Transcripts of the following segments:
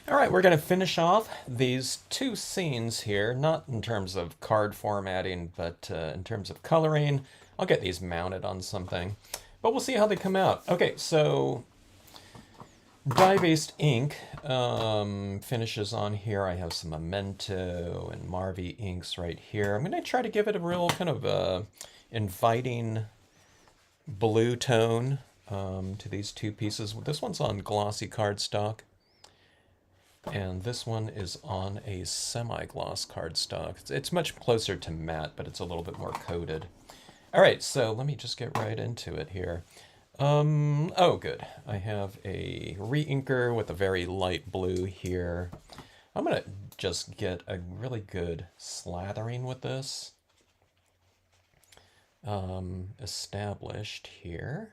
All right, we're going to finish off these two scenes here, not in terms of card formatting, but in terms of coloring. I'll get these mounted on something, but we'll see how they come out. Okay, so dye-based ink finishes on here. I have some Memento and Marvy inks right here. I'm going to try to give it a real kind of inviting blue tone to these two pieces. This one's on glossy cardstock. And this one is on a semi-gloss cardstock. It's much closer to matte, but it's a little bit more coated. All right, so let me just get right into it here. Oh, good. I have a re-inker with a very light blue here. I'm going to just get a really good slathering with this established here.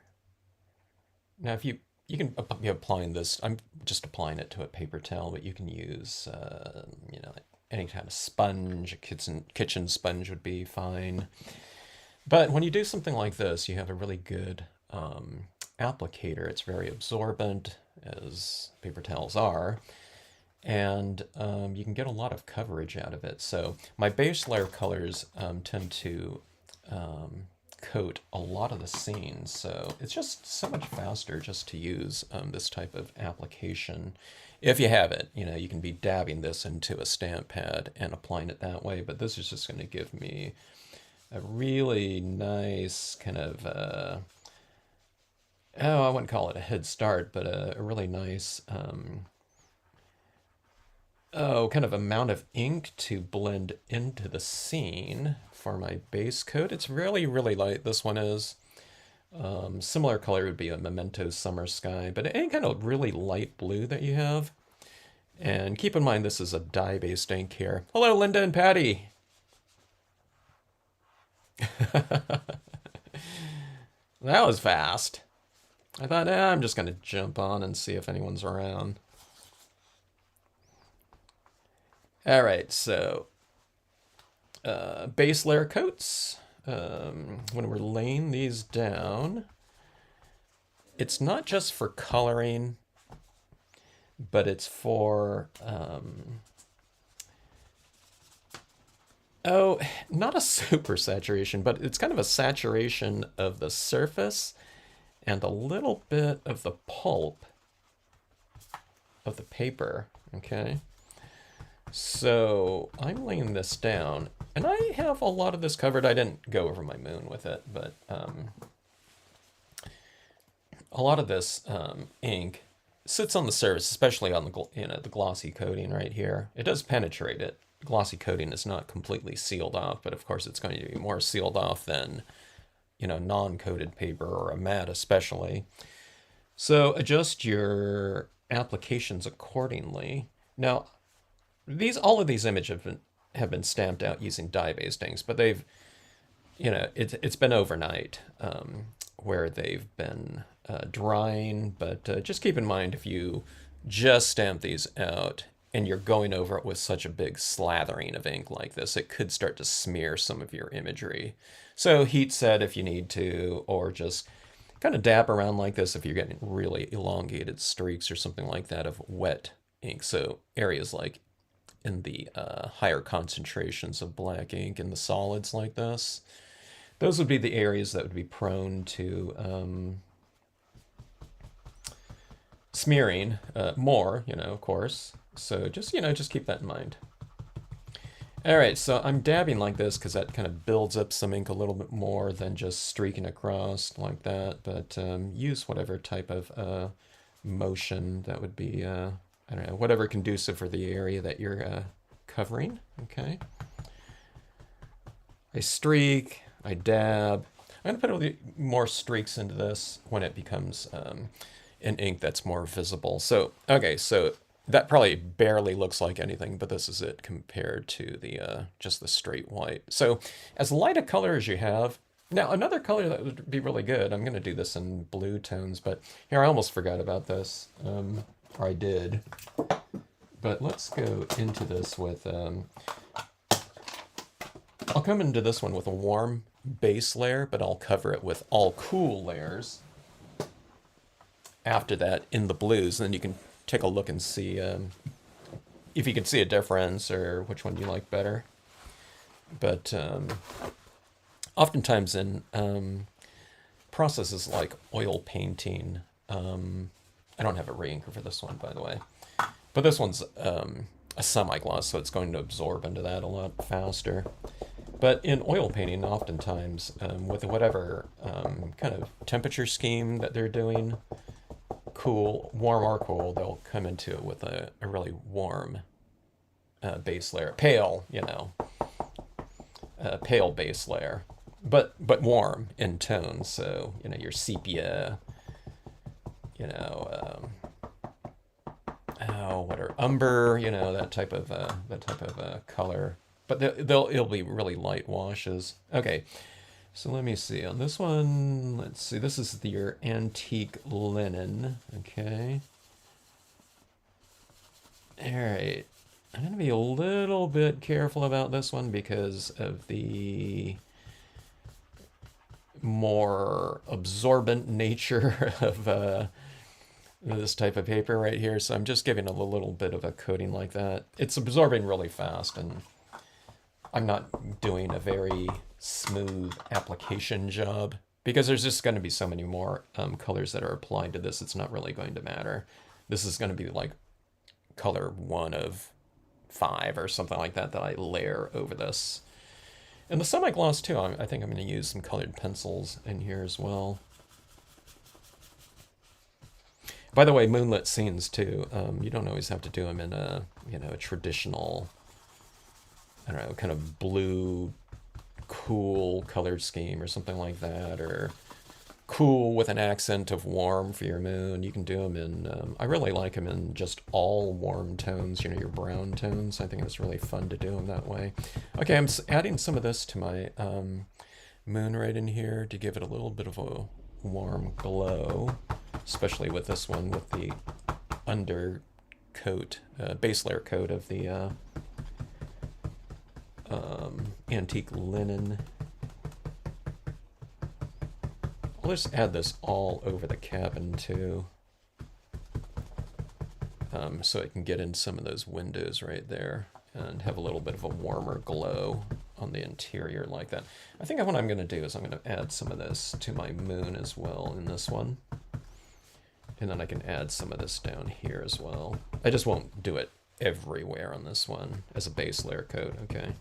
Now, if you can be applying this, I'm just applying it to a paper towel, but you can use, any kind of sponge, a kitchen sponge would be fine. But when you do something like this, you have a really good applicator. It's very absorbent, as paper towels are, and you can get a lot of coverage out of it. So my base layer colors tend to coat a lot of the scenes, so it's just so much faster just to use this type of application. If you have it, you can be dabbing this into a stamp pad and applying it that way, but this is just going to give me a really nice kind of, I wouldn't call it a head start, but a really nice, kind of amount of ink to blend into the scene for my base coat. It's really, really light, this one is. Similar color would be a Memento Summer Sky, but any kind of really light blue that you have. And keep in mind this is a dye-based ink here. Hello, Linda and Patty! That was fast. I thought, I'm just going to jump on and see if anyone's around. All right, so base layer coats. When we're laying these down, it's not just for coloring, but it's for, not a super saturation, but it's kind of a saturation of the surface and a little bit of the pulp of the paper, okay? So I'm laying this down, and I have a lot of this covered. I didn't go over my moon with it, but a lot of this ink sits on the surface, especially on the glossy coating right here. It does penetrate it. Glossy coating is not completely sealed off, but of course it's going to be more sealed off than non-coated paper or a matte especially. So adjust your applications accordingly. Now, all of these images have been stamped out using dye-based inks, but they've, it's been overnight where they've been drying. But just keep in mind, if you just stamp these out and you're going over it with such a big slathering of ink like this, it could start to smear some of your imagery. So heat set if you need to, or just kind of dab around like this if you're getting really elongated streaks or something like that of wet ink. So areas like in the higher concentrations of black ink in the solids like this, those would be the areas that would be prone to smearing more, of course. So just keep that in mind. All right, so I'm dabbing like this because that kind of builds up some ink a little bit more than just streaking across like that. But use whatever type of motion that would be, I don't know, whatever conducive for the area that you're covering, okay? I streak, I dab. I'm gonna put more streaks into this when it becomes an ink that's more visible. So, okay, so that probably barely looks like anything, but this is it compared to the just the straight white. So as light a color as you have. Now, another color that would be really good, I'm going to do this in blue tones, but here, I almost forgot about this, or I did. But let's go into this with, I'll come into this one with a warm base layer, but I'll cover it with all cool layers after that in the blues. And then you can take a look and see if you could see a difference or which one you like better. But oftentimes in processes like oil painting, I don't have a reinker for this one, by the way, but this one's a semi-gloss, so it's going to absorb into that a lot faster. But in oil painting, oftentimes, with whatever kind of temperature scheme that they're doing, cool, warm or cool, they'll come into it with a really warm base layer. Pale, pale base layer, but warm in tone. So, your sepia, whatever, umber, that type of color. But it'll be really light washes. Okay, so let me see on this one. Let's see. This is your antique linen. Okay. All right. I'm gonna be a little bit careful about this one because of the more absorbent nature of this type of paper right here. So I'm just giving it a little bit of a coating like that. It's absorbing really fast, and I'm not doing a very smooth application job because there's just going to be so many more colors that are applied to this. It's not really going to matter. This is going to be like color 1 of 5 or something like that I layer over this. And the semi-gloss too, I think I'm going to use some colored pencils in here as well. By the way, moonlit scenes too, you don't always have to do them in a traditional, I don't know, kind of blue, cool colored scheme or something like that, or cool with an accent of warm for your moon. You can do them in, I really like them in just all warm tones, your brown tones. I think it's really fun to do them that way. Okay, I'm adding some of this to my moon right in here to give it a little bit of a warm glow, especially with this one with the undercoat, base layer coat of the antique linen. I'll just add this all over the cabin too, so it can get in some of those windows right there and have a little bit of a warmer glow on the interior like that. I think what I'm going to do is I'm going to add some of this to my moon as well in this one. And then I can add some of this down here as well. I just won't do it everywhere on this one as a base layer coat, okay?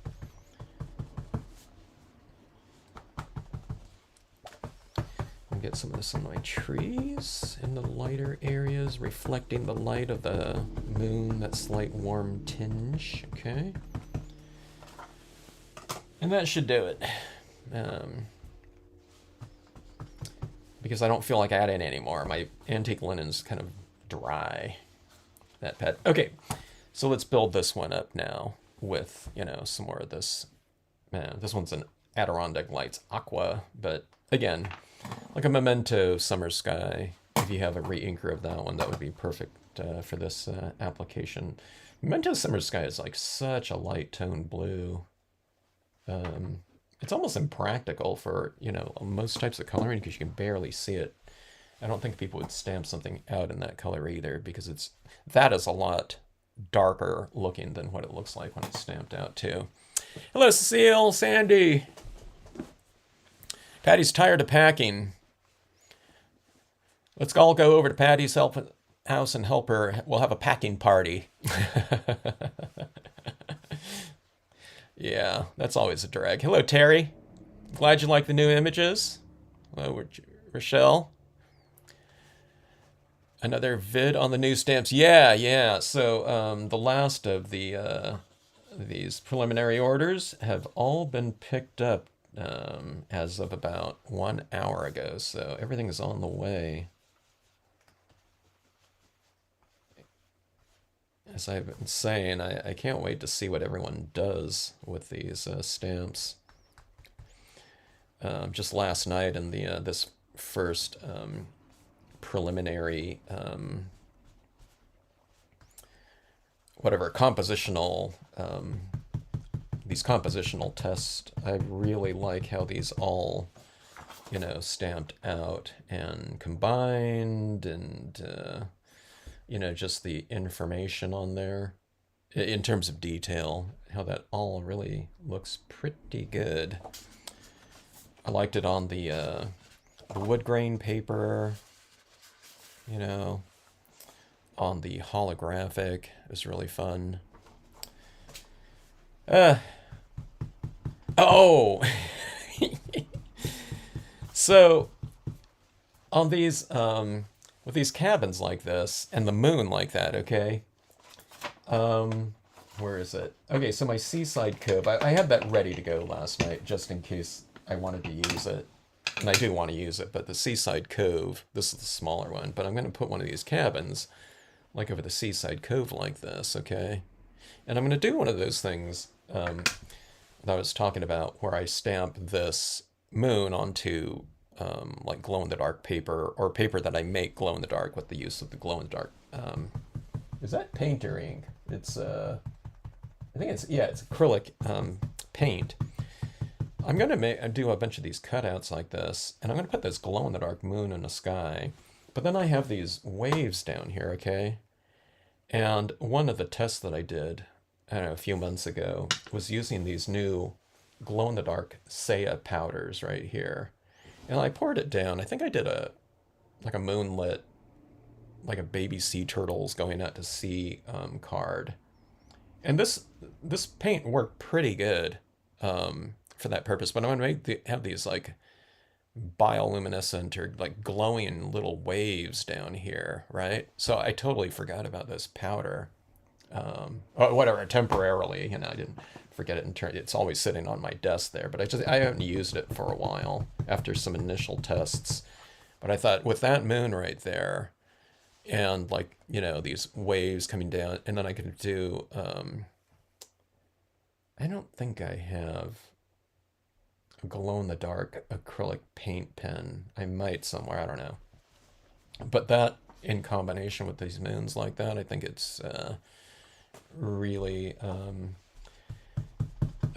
I'll get some of this on my trees in the lighter areas, reflecting the light of the moon, that slight warm tinge, okay? And that should do it. Because I don't feel like adding anymore. My antique linen's kind of dry. That pet. Okay, so let's build this one up now with, some more of this. This one's an Adirondack Lights Aqua, but again, like a Memento Summer Sky. If you have a re-inker of that one, that would be perfect for this application. Memento Summer Sky is like such a light tone blue. It's almost impractical for, most types of coloring because you can barely see it. I don't think people would stamp something out in that color either because that is a lot darker looking than what it looks like when it's stamped out too. Hello, Cecile, Sandy. Patty's tired of packing. Let's all go over to Patty's house and help her. We'll have a packing party. Yeah, that's always a drag. Hello, Terry. Glad you like the new images. Hello, Rochelle. Another vid on the new stamps. Yeah. So the last of these preliminary orders have all been picked up as of about 1 hour ago. So everything is on the way. As I've been saying, I can't wait to see what everyone does with these stamps. Just last night in this first preliminary, compositional, these compositional tests, I really like how these all, stamped out and combined and, just the information on there. in terms of detail, how that all really looks pretty good. I liked it on the wood grain paper, you know, on the holographic. It was really fun. Uh, oh, so on these, with these cabins like this and the moon like that, okay? Where is it? Okay, so my seaside cove, I had that ready to go last night just in case I wanted to use it. And I do want to use it, but the seaside cove, this is the smaller one, but I'm going to put one of these cabins like over the seaside cove like this, okay? And I'm going to do one of those things that I was talking about where I stamp this moon onto like glow-in-the-dark paper or paper that I make glow-in-the-dark with the use of the glow-in-the-dark. Is that painter ink? It's, I think it's, yeah, it's acrylic paint. I'm going to do a bunch of these cutouts like this, and I'm going to put this glow-in-the-dark moon in the sky. But then I have these waves down here, okay? And one of the tests that I did, I don't know, a few months ago, was using these new glow-in-the-dark Saya powders right here. And I poured it down. I think I did like a moonlit, like a baby sea turtles going out to sea card. And this paint worked pretty good for that purpose. But I'm gonna have these like bioluminescent or like glowing little waves down here, right? So I totally forgot about this powder. Or whatever, temporarily, you know, I didn't forget it. It's always sitting on my desk there, but I haven't used it for a while after some initial tests. But I thought with that moon right there, and like, you know, these waves coming down, and then I could do. I don't think I have a glow-in-the-dark acrylic paint pen. I might somewhere. I don't know. But that in combination with these moons like that, I think it's really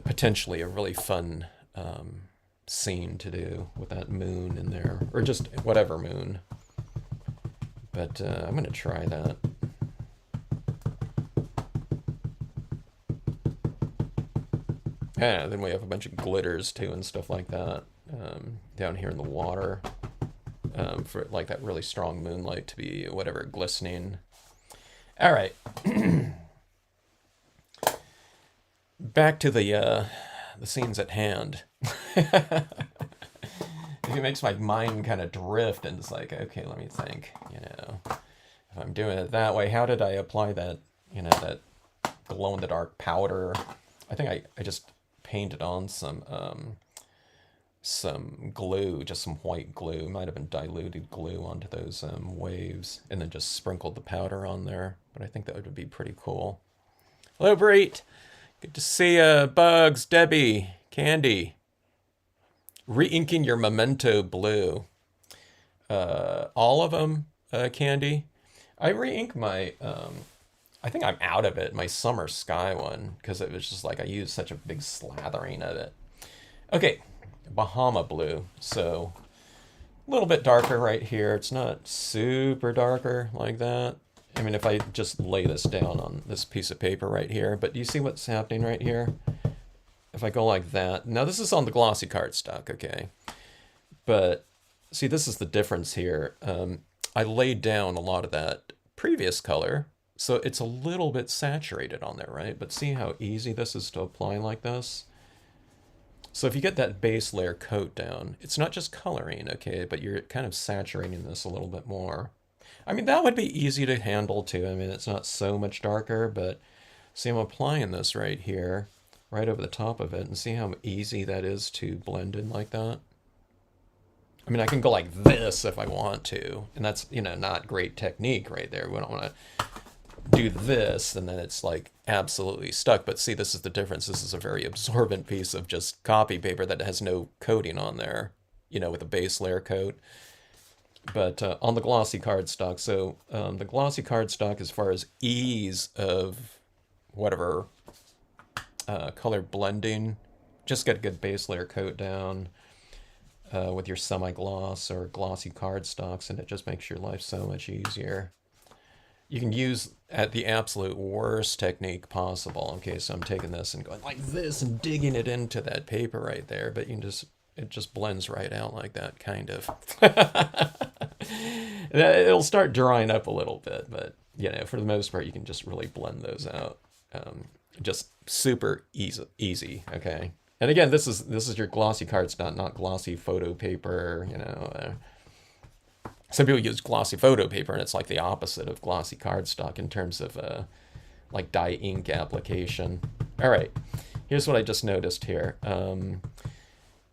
potentially a really fun scene to do with that moon in there, or just whatever moon. But I'm going to try that. Yeah, then we have a bunch of glitters too and stuff like that down here in the water for like that really strong moonlight to be whatever, glistening. All right. Back to the scenes at hand. It makes my mind kind of drift, and it's like, okay, let me think. You know, if I'm doing it that way, how did I apply that? You know, that glow in the dark powder. I think I just painted on some glue, just some white glue. It might have been diluted glue onto those waves, and then just sprinkled the powder on there. But I think that would be pretty cool. Hello, Breet. Good to see you. Bugs, Debbie, Candy. Re-inking your Memento blue. All of them, Candy. I re-ink my, I think I'm out of it, my Summer Sky one, because it was just like I used such a big slathering of it. Okay, Bahama blue. So a little bit darker right here. It's not super darker like that. I mean, if I just lay this down on this piece of paper right here, but do you see what's happening right here? If I go like that, now this is on the glossy cardstock, okay? But see, this is the difference here. I laid down a lot of that previous color, so it's a little bit saturated on there, right? But see how easy this is to apply like this? So if you get that base layer coat down, it's not just coloring, okay? But you're kind of saturating this a little bit more. I mean, that would be easy to handle too. I mean, it's not so much darker, but see, I'm applying this right here, right over the top of it, and see how easy that is to blend in like that. I mean, I can go like this if I want to, and that's, you know, not great technique right there. We don't want to do this, and then it's like absolutely stuck. But see, this is the difference. This is a very absorbent piece of just copy paper that has no coating on there, you know, with a base layer coat. But on the glossy cardstock, so the glossy cardstock, as far as ease of whatever color blending, just get a good base layer coat down with your semi-gloss or glossy cardstocks, and it just makes your life so much easier. you can use at the absolute worst technique possible. Okay, so I'm taking this and going like this and digging it into that paper right there, but you can just, it just blends right out like that, kind of. It'll start drying up a little bit, but you know, for the most part, you can just really blend those out. Just super easy. Okay, and again, this is your glossy cardstock, not glossy photo paper. You know, some people use glossy photo paper, and it's like the opposite of glossy cardstock in terms of like dye ink application. All right, here's what I just noticed here.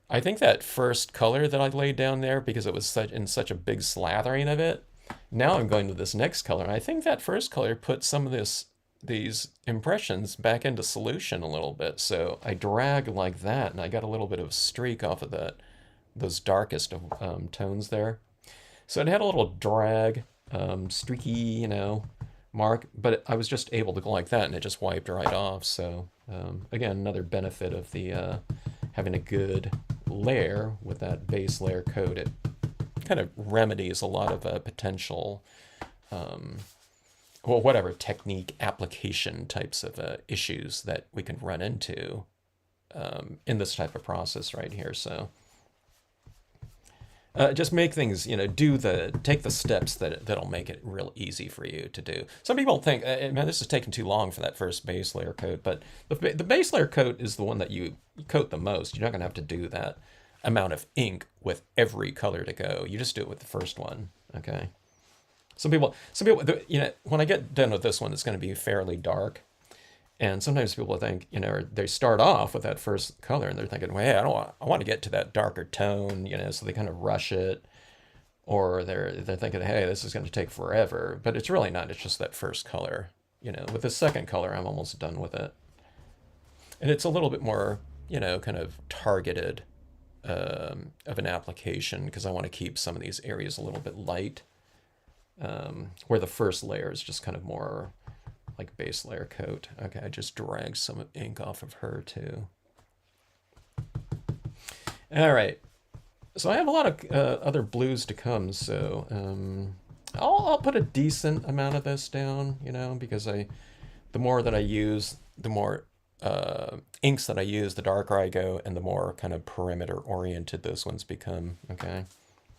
I think that first color that I laid down there, because it was such a big slathering of it, now I'm going to this next color, and I think that first color put some of these impressions back into solution a little bit. So I drag like that, and I got a little bit of a streak off of those darkest of tones there. So it had a little drag, streaky, you know, mark, but I was just able to go like that, and it just wiped right off. So again, another benefit of the having a good layer with that base layer coat. It kind of remedies a lot of potential, well, whatever technique application types of issues that we can run into in this type of process right here. So just make things, you know, take the steps that'll make it real easy for you to do. Some people think, man, this is taking too long for that first base layer coat, but the base layer coat is the one that you coat the most. You're not going to have to do that amount of ink with every color to go. You just do it with the first one, okay? Some people, you know, when I get done with this one, it's going to be fairly dark. And sometimes people think, you know, they start off with that first color and they're thinking, well, hey, I want to get to that darker tone, you know, so they kind of rush it. Or they're thinking, hey, this is going to take forever. But it's really not. It's just that first color. You know, with the second color, I'm almost done with it. And it's a little bit more, you know, kind of targeted of an application, because I want to keep some of these areas a little bit light, where the first layer is just kind of more like base layer coat. Okay, I just dragged some ink off of her too. All right, so I have a lot of other blues to come, so I'll put a decent amount of this down, you know, because the more that I use, the more inks that I use, the darker I go, and the more kind of perimeter oriented those ones become. Okay,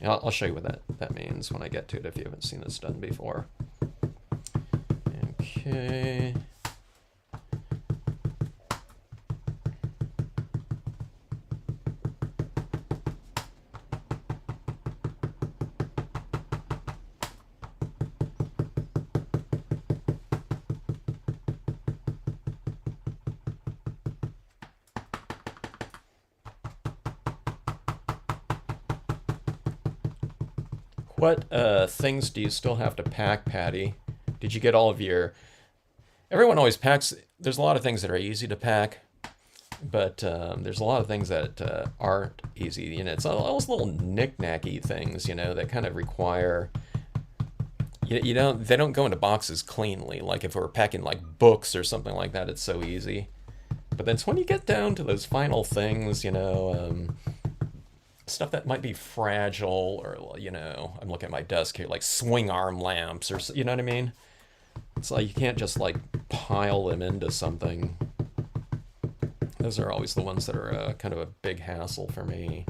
I'll show you what that means when I get to it if you haven't seen this done before. Okay. What things do you still have to pack, Patty? Did you get all of your... Everyone always packs... There's a lot of things that are easy to pack, but there's a lot of things that aren't easy. You know, it's all those little knick-knacky things, you know, that kind of require... You don't... They don't go into boxes cleanly. Like if we're packing like books or something like that, it's so easy. But then it's when you get down to those final things, you know... stuff that might be fragile, or, you know, I'm looking at my desk here, like swing arm lamps, or, you know what I mean? It's like you can't just like pile them into something. Those are always the ones that are kind of a big hassle for me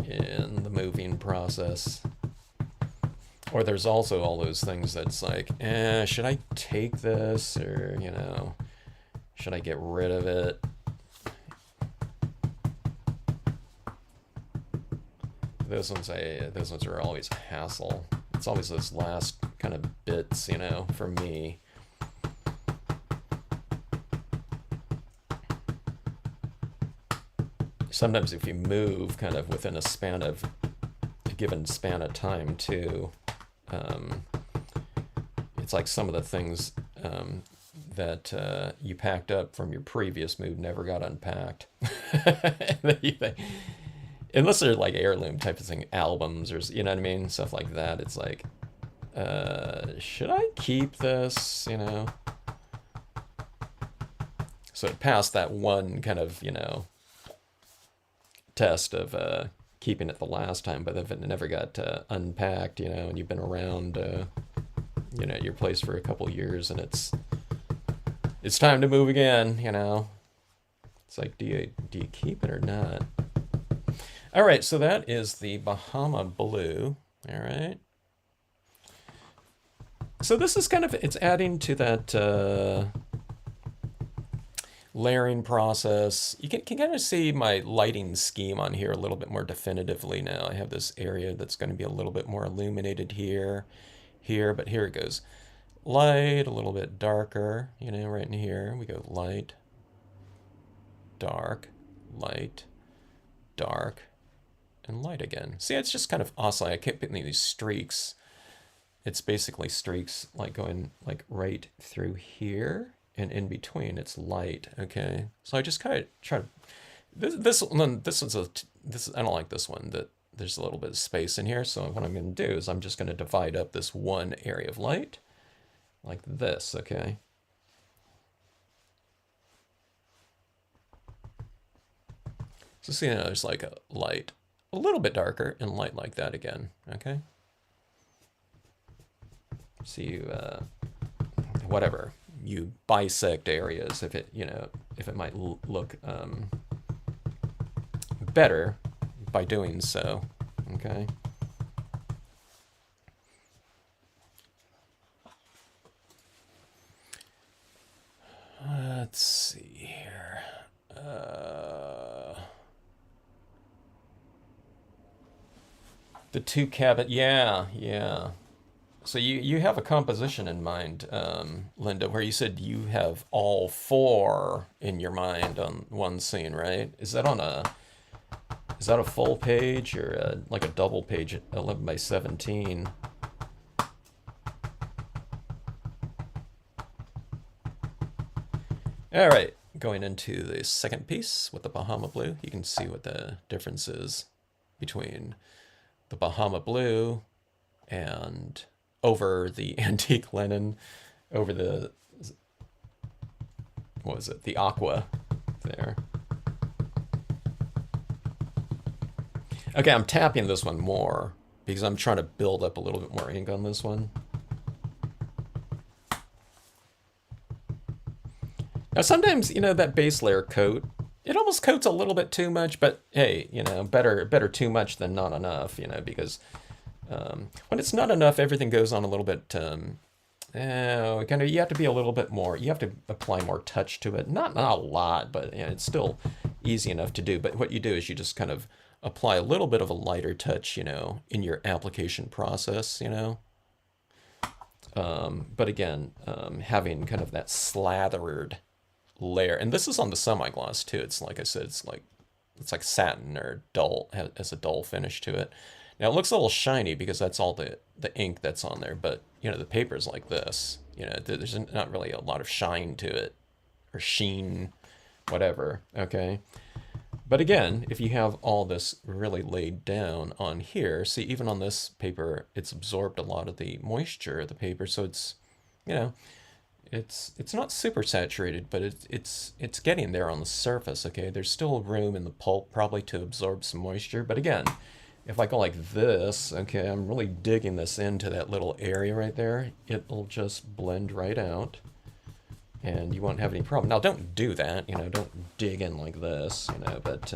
in the moving process. Or there's also all those things that's like, should I take this, or, you know, should I get rid of it? Those ones are always a hassle. It's always those last kind of bits, you know, for me. Sometimes if you move kind of within a given span of time too, it's like some of the things that you packed up from your previous move never got unpacked. Unless they're like heirloom type of thing, albums, or, you know what I mean, stuff like that. It's like, should I keep this, you know? So it passed that one kind of, you know, test of keeping it the last time, but if it never got unpacked, you know, and you've been around, you know, your place for a couple years and it's time to move again, you know. It's like, do you keep it or not? All right, so that is the Bahama Blue. All right. So this is kind of, it's adding to that layering process. You can kind of see my lighting scheme on here a little bit more definitively now. I have this area that's going to be a little bit more illuminated here, but here it goes. Light, a little bit darker, you know, right in here. We go light, dark, light, dark, and light again. See, it's just kind of oscillating. I keep getting these streaks. It's basically streaks like going like right through here and in between. It's light, okay? So I just kind of try to, this I don't like this one, that there's a little bit of space in here. So what I'm going to do is I'm just going to divide up this one area of light like this, okay? So see, now there's like a light a little bit darker and light like that again, okay? So you, whatever, you bisect areas if it, you know, if it might look better by doing so, okay? Let's see here. The two cabin, yeah. So you have a composition in mind, Linda, where you said you have all four in your mind on one scene, right? Is that a full page or like a double page, 11 by 17? All right, going into the second piece with the Bahama Blue, you can see what the difference is between the Bahama Blue and over the antique linen, over the, what was it, the aqua there. Okay, I'm tapping this one more because I'm trying to build up a little bit more ink on this one. Now sometimes, you know, that base layer coat, it almost coats a little bit too much, but hey, you know, better too much than not enough, you know, because when it's not enough, everything goes on a little bit, you have to be a little bit more, you have to apply more touch to it. Not a lot, but you know, it's still easy enough to do. But what you do is you just kind of apply a little bit of a lighter touch, you know, in your application process, you know. But again, having kind of that slathered layer, and this is on the semi-gloss too. It's like I said, it's like satin or dull, has a dull finish to it. Now it looks a little shiny because that's all the ink that's on there, but you know, the paper's like this, you know, there's not really a lot of shine to it, or sheen, whatever, okay? But again, if you have all this really laid down on here, see, even on this paper, it's absorbed a lot of the moisture of the paper, so it's, you know, it's not super saturated, but it's getting there on the surface, okay? There's still room in the pulp probably to absorb some moisture, but again, if I go like this, okay, I'm really digging this into that little area right there, it'll just blend right out, and you won't have any problem. Now, don't do that, you know, don't dig in like this, you know, but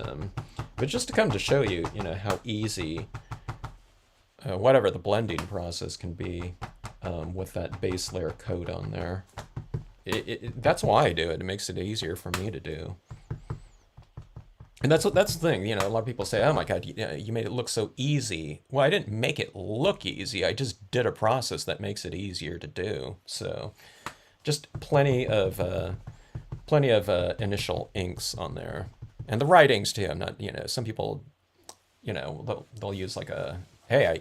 just to come to show you, you know, how easy whatever the blending process can be with that base layer coat on there. That's why I do it. It makes it easier for me to do. And that's the thing, you know, a lot of people say, oh my God, you made it look so easy. Well, I didn't make it look easy. I just did a process that makes it easier to do. So just plenty of initial inks on there. And the writings too. I'm not, you know, some people, you know, they'll use like a, hey, I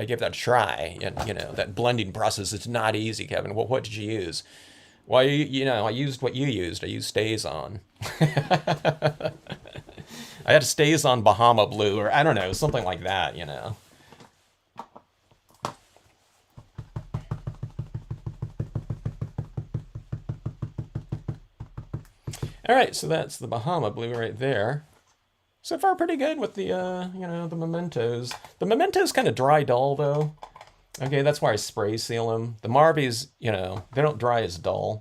gave that a try. And, you know, that blending process is not easy, Kevin. Well, what did you use? Well, you know, I used what you used. I used StazOn. I had a StazOn Bahama Blue, or I don't know, something like that, you know. All right, so that's the Bahama Blue right there. So far, pretty good with the, you know, the mementos. The mementos kind of dry dull, though. Okay, that's why I spray seal them. The Marbies, you know, they don't dry as dull.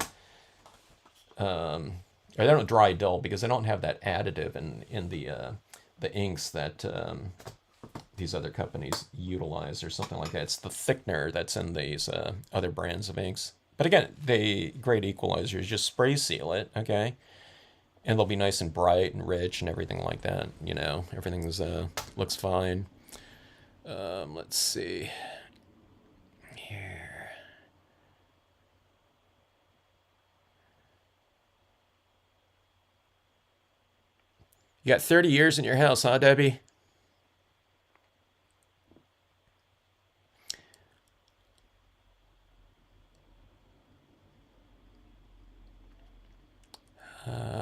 Or they don't dry dull because they don't have that additive in the inks that these other companies utilize or something like that. It's the thickener that's in these other brands of inks. But again, they great equalizers. Just spray seal it, okay, and they'll be nice and bright and rich and everything like that. You know, everything's looks fine. Let's see here. You got 30 years in your house, huh, Debbie?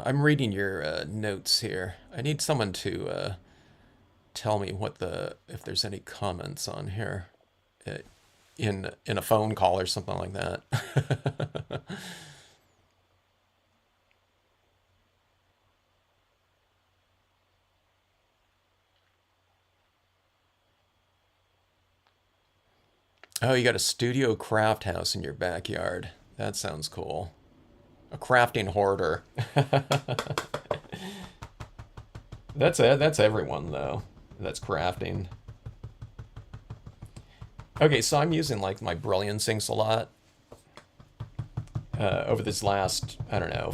I'm reading your notes here. I need someone to tell me what the if there's any comments on here uh, in a phone call or something like that. Oh, you got a studio craft house in your backyard. That sounds cool. A crafting hoarder. That's it. That's everyone though. That's crafting. Okay, so I'm using like my brilliance inks a lot over this last I don't know.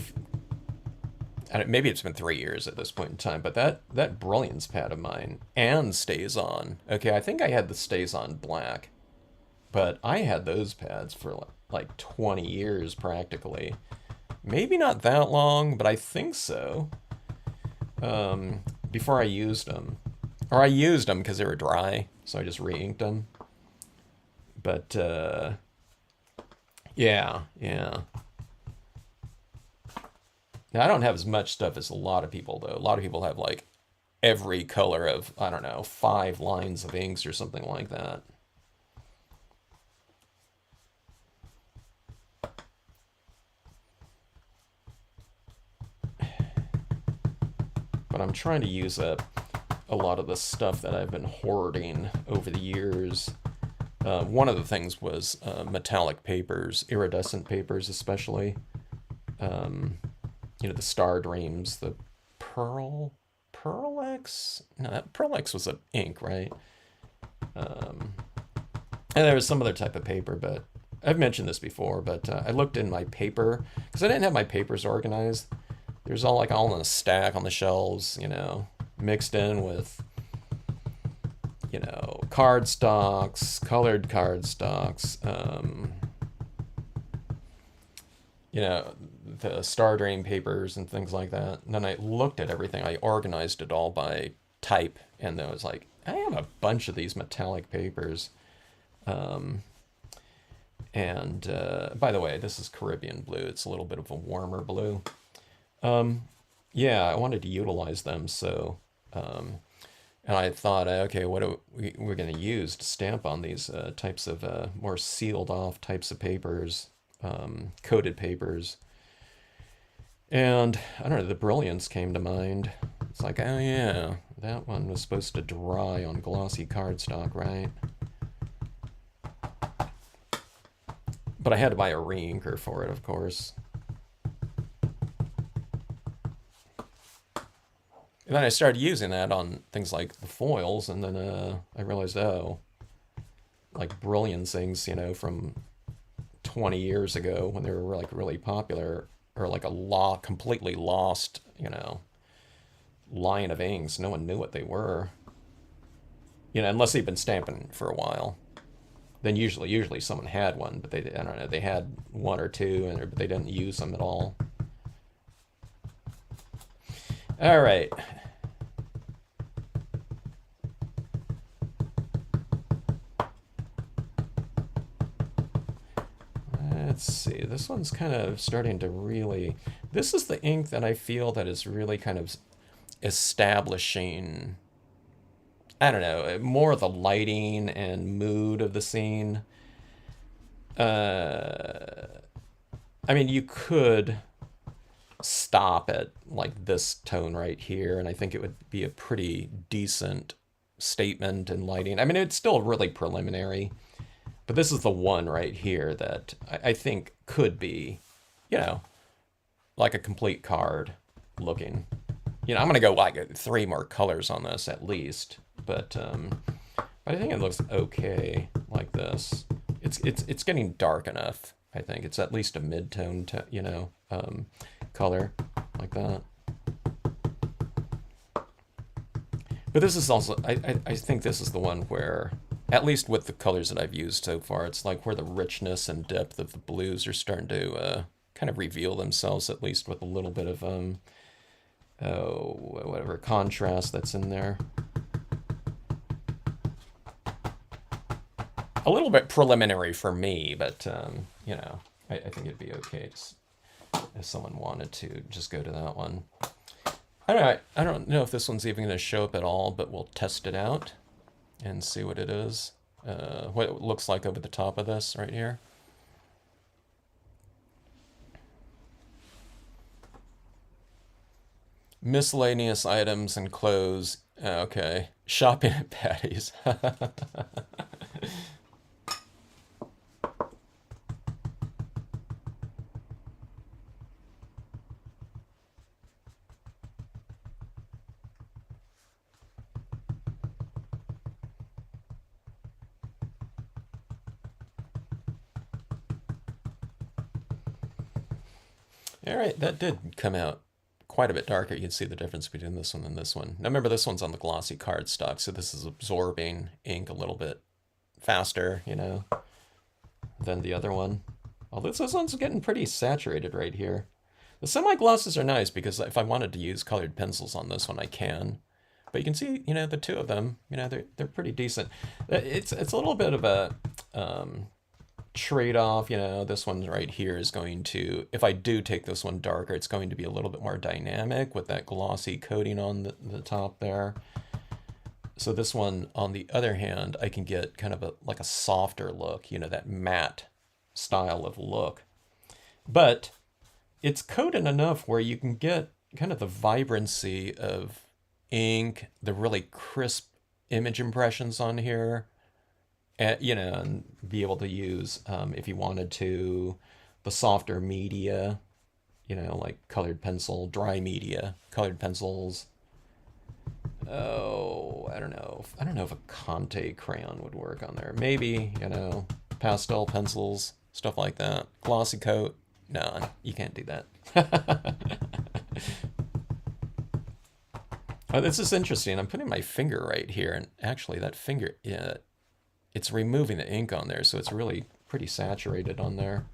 Maybe it's been 3 years at this point in time, but that brilliance pad of mine and stays on. Okay, I think I had the stays on black, but I had those pads for like 20 years practically. Maybe not that long, but I think so. Before I used them, or I used them because they were dry, so I just re-inked them. But yeah, yeah. Now I don't have as much stuff as a lot of people though. A lot of people have like every color of I don't know 5 lines of inks or something like that. But I'm trying to use up a lot of the stuff that I've been hoarding over the years. One of the things was metallic papers, iridescent papers especially. You know, the Star Dreams, the Pearl X? No, Pearl X was an ink, right? And there was some other type of paper, but I've mentioned this before, but I looked in my paper, because I didn't have my papers organized. There's all like all in a stack on the shelves, you know, mixed in with, you know, card stocks, colored card stocks, you know, the Star Dream papers and things like that. And then I looked at everything. I organized it all by type, and there was like, I have a bunch of these metallic papers. And by the way, this is Caribbean blue. It's a little bit of a warmer blue. Yeah, I wanted to utilize them, so and I thought, okay, what are we're going to use to stamp on these types of more sealed off types of papers, coated papers. And I don't know, the brilliance came to mind. It's like, oh yeah, that one was supposed to dry on glossy cardstock, right? But I had to buy a re-inker for it, of course. And then I started using that on things like the foils, and then I realized, oh, like brilliance things, you know, from 20 years ago when they were like really popular, or like completely lost, you know, line of inks. No one knew what they were, you know, unless they've been stamping for a while. Then usually someone had one, but they I don't know, they had one or two, and but they didn't use them at all. All right. Let's see. This one's kind of starting to really. This is the ink that I feel that is really kind of establishing. I don't know, more of the lighting and mood of the scene. Uh, I mean, you could stop at like this tone right here, and I think it would be a pretty decent statement in lighting. I mean, it's still really preliminary, But this is the one right here that I think could be, you know, like a complete card looking. You know, I'm gonna go like 3 more colors on this at least, but I think it looks okay like this. It's getting dark enough. I think it's at least a mid-tone, color like that. But this is also, I think this is the one where, at least with the colors that I've used so far, it's like where the richness and depth of the blues are starting to kind of reveal themselves, at least with a little bit of whatever contrast that's in there. A little bit preliminary for me, but I think it'd be okay if someone wanted to just go to that one. I don't know if this one's even going to show up at all, but we'll test it out and see what it is. What it looks like over the top of this right here. Miscellaneous items and clothes. Okay. Shopping at Patty's. All right, that did come out quite a bit darker. You can see the difference between this one and this one. Now remember, this one's on the glossy cardstock, so this is absorbing ink a little bit faster, than the other one. Although this one's getting pretty saturated right here. The semi-glosses are nice because if I wanted to use colored pencils on this one, I can. But you can see, the two of them, they're pretty decent. It's a little bit of a trade-off. This one right here is going to, if I do take this one darker, it's going to be a little bit more dynamic with that glossy coating on the top there. So this one, on the other hand, I can get kind of like a softer look, that matte style of look. But it's coated enough where you can get kind of the vibrancy of ink, the really crisp image impressions on here, and be able to use, if you wanted to, the softer media, like colored pencil, dry media, colored pencils. Oh, I don't know. I don't know if a Conte crayon would work on there. Maybe, pastel pencils, stuff like that. Glossy coat. No, you can't do that. Oh, this is interesting. I'm putting my finger right here, and actually that finger, yeah, it's removing the ink on there, so it's really pretty saturated on there.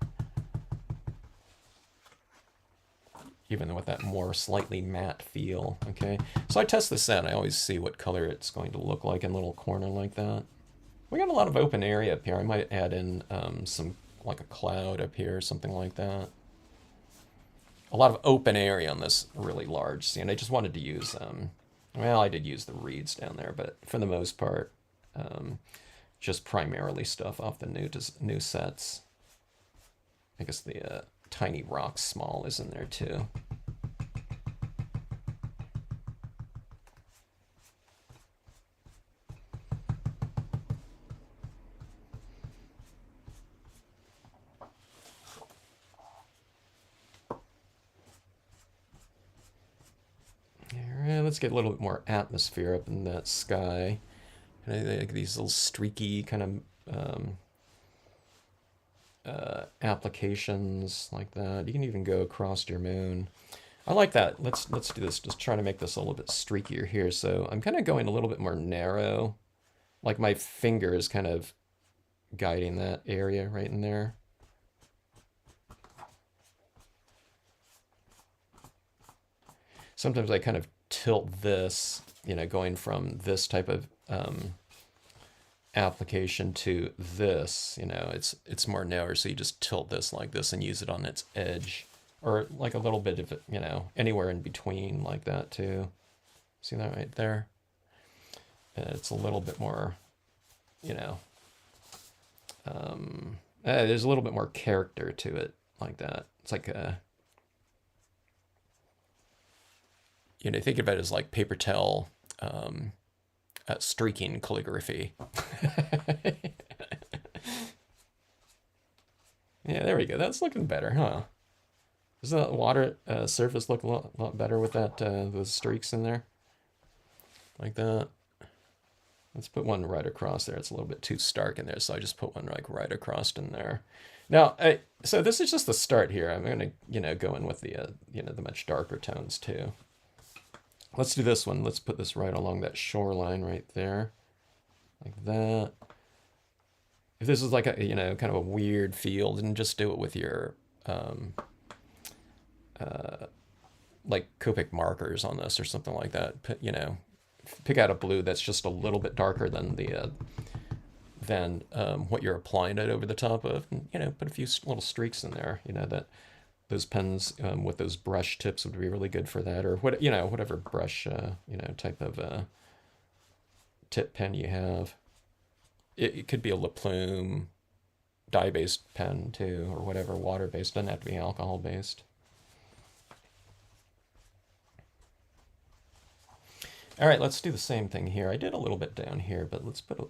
Even with that more slightly matte feel, okay? So I test this out. I always see what color it's going to look like in a little corner like that. We got a lot of open area up here. I might add in some, like a cloud up here, something like that. A lot of open area on this really large scene. I just wanted to use, well, I did use the reeds down there, but for the most part, just primarily stuff off the new sets. I guess the Tiny Rock Small is in there too. Alright, let's get a little bit more atmosphere up in that sky. And I like these little streaky kind of applications like that. You can even go across your moon. I like that. Let's do this. Just try to make this a little bit streakier here. So I'm kind of going a little bit more narrow. Like my finger is kind of guiding that area right in there. Sometimes I kind of tilt this, going from this type of application to this, it's more narrow, so you just tilt this like this and use it on its edge, or like a little bit of it, anywhere in between like that too. See that right there? It's a little bit more, there's a little bit more character to it like that. It's like a, think of it as like paper towel, streaking calligraphy. Yeah, there we go. That's looking better, huh? Does that water surface look a lot better with that those streaks in there? Like that. Let's put one right across there. It's a little bit too stark in there, so I just put one like right across in there. Now, so this is just the start here. I'm gonna, go in with the, the much darker tones too. Let's do this one. Let's put this right along that shoreline right there, like that. If this is like a, kind of a weird field, and just do it with your, like Copic markers on this or something like that. Pick out a blue that's just a little bit darker than the what you're applying it over the top of. And, put a few little streaks in there. That those pens with those brush tips would be really good for that, or whatever brush type of tip pen you have. It could be a La Plume dye-based pen too, or whatever, water-based. Doesn't have to be alcohol-based. All right, let's do the same thing here. I did a little bit down here, but let's put a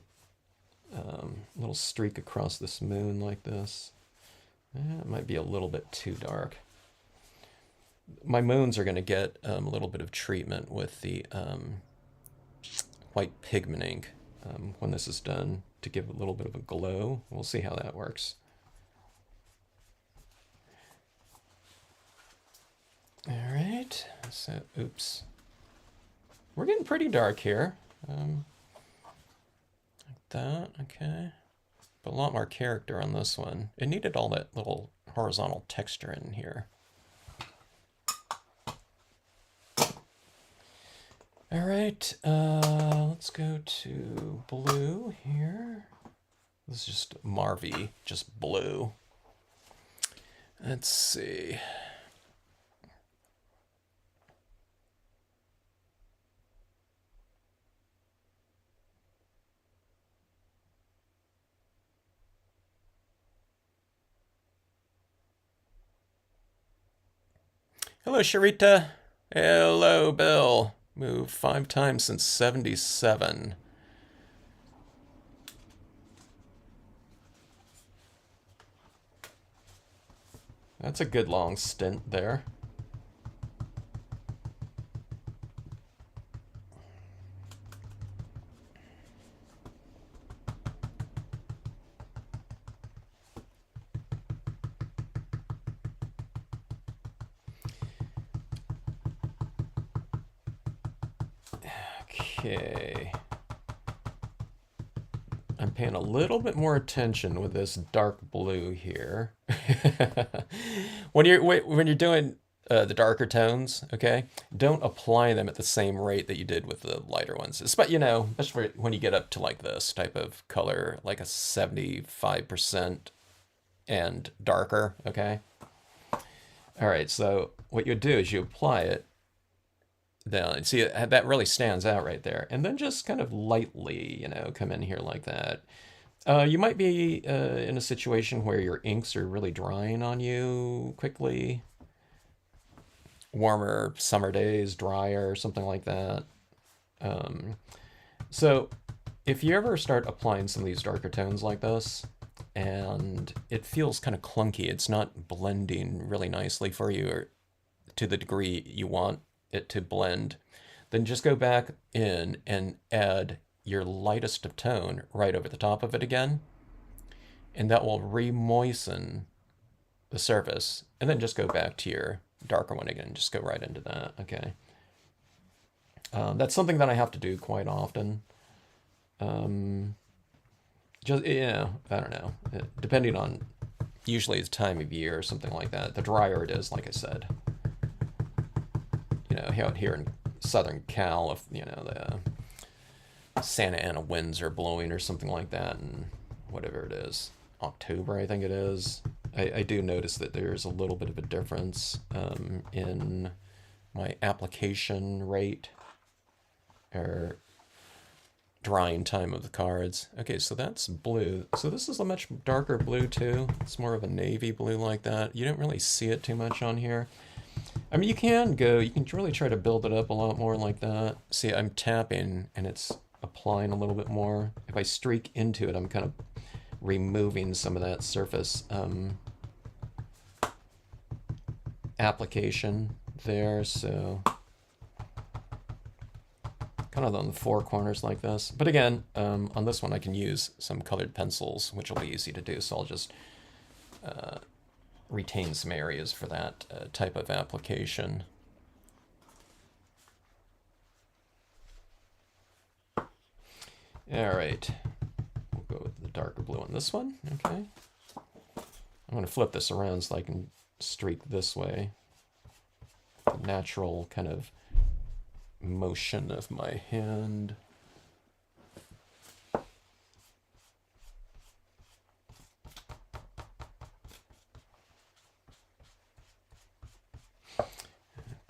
little streak across this moon like this. It might be a little bit too dark. My moons are going to get a little bit of treatment with the white pigment ink when this is done to give a little bit of a glow. We'll see how that works. All right, so, oops. We're getting pretty dark here. Like that, okay. But a lot more character on this one. It needed all that little horizontal texture in here. All right, let's go to blue here. This is just Marvy, just blue. Let's see. Hello, Sharita. Hello, Bill. Moved 5 times since 77. That's a good long stint there. Okay. I'm paying a little bit more attention with this dark blue here. when you're doing the darker tones, okay, don't apply them at the same rate that you did with the lighter ones. Especially when you get up to like this type of color, like a 75% and darker, okay? All right, so what you do is you apply it. Then see that really stands out right there, and then just kind of lightly, come in here like that. You might be in a situation where your inks are really drying on you quickly. Warmer summer days, drier, something like that. So if you ever start applying some of these darker tones like this, and it feels kind of clunky, it's not blending really nicely for you or to the degree you want it to blend, then just go back in and add your lightest of tone right over the top of it again, and that will re-moisten the surface, and then just go back to your darker one again, just go right into that, okay? That's something that I have to do quite often. Just, I don't know, depending on, usually it's time of year or something like that. The drier it is, like I said. Out here in Southern Cal, if the Santa Ana winds are blowing or something like that, and whatever it is, October I think it is, I do notice that there's a little bit of a difference in my application rate or drying time of the cards. Okay, so that's blue. So this is a much darker blue too. It's more of a navy blue like that. You don't really see it too much on here. I mean, you can really try to build it up a lot more like that. See, I'm tapping and it's applying a little bit more. If I streak into it, I'm kind of removing some of that surface application there, so kind of on the four corners like this. But again, on this one I can use some colored pencils, which will be easy to do, so I'll just retain some areas for that type of application. All right, we'll go with the darker blue on this one. Okay, I'm going to flip this around so I can streak this way. The natural kind of motion of my hand.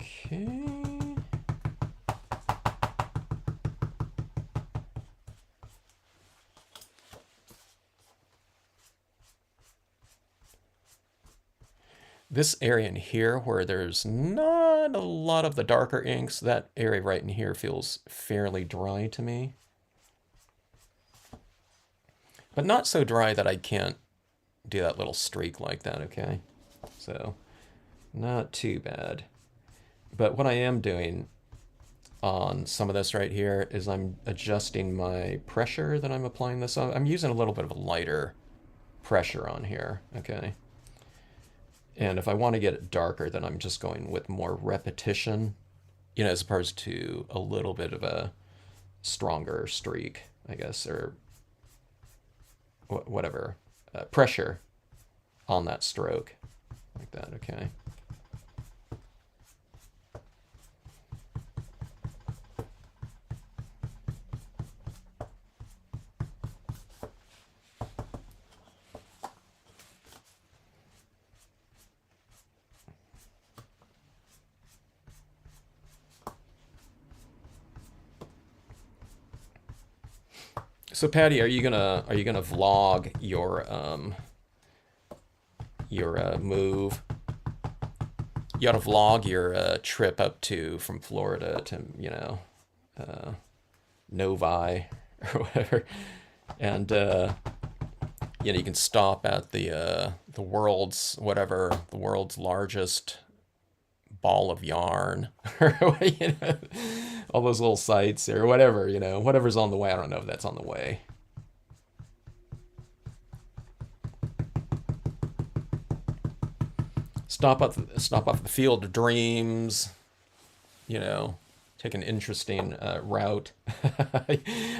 Okay. This area in here where there's not a lot of the darker inks, that area right in here feels fairly dry to me. But not so dry that I can't do that little streak like that, okay? So, not too bad. But what I am doing on some of this right here is I'm adjusting my pressure that I'm applying this on. I'm using a little bit of a lighter pressure on here, okay? And if I want to get it darker, then I'm just going with more repetition, you know, as opposed to a little bit of a stronger streak, I guess, or whatever, pressure on that stroke, like that, okay? So Patty, are you gonna vlog your move? You ought to vlog your trip up to from Florida to, you know, Novi or whatever, and you know, you can stop at the world's the world's largest ball of yarn, or you know, all those little sites or whatever, you know, whatever's on the way. I don't know if that's on the way. Stop off the Field of Dreams, you know, take an interesting route.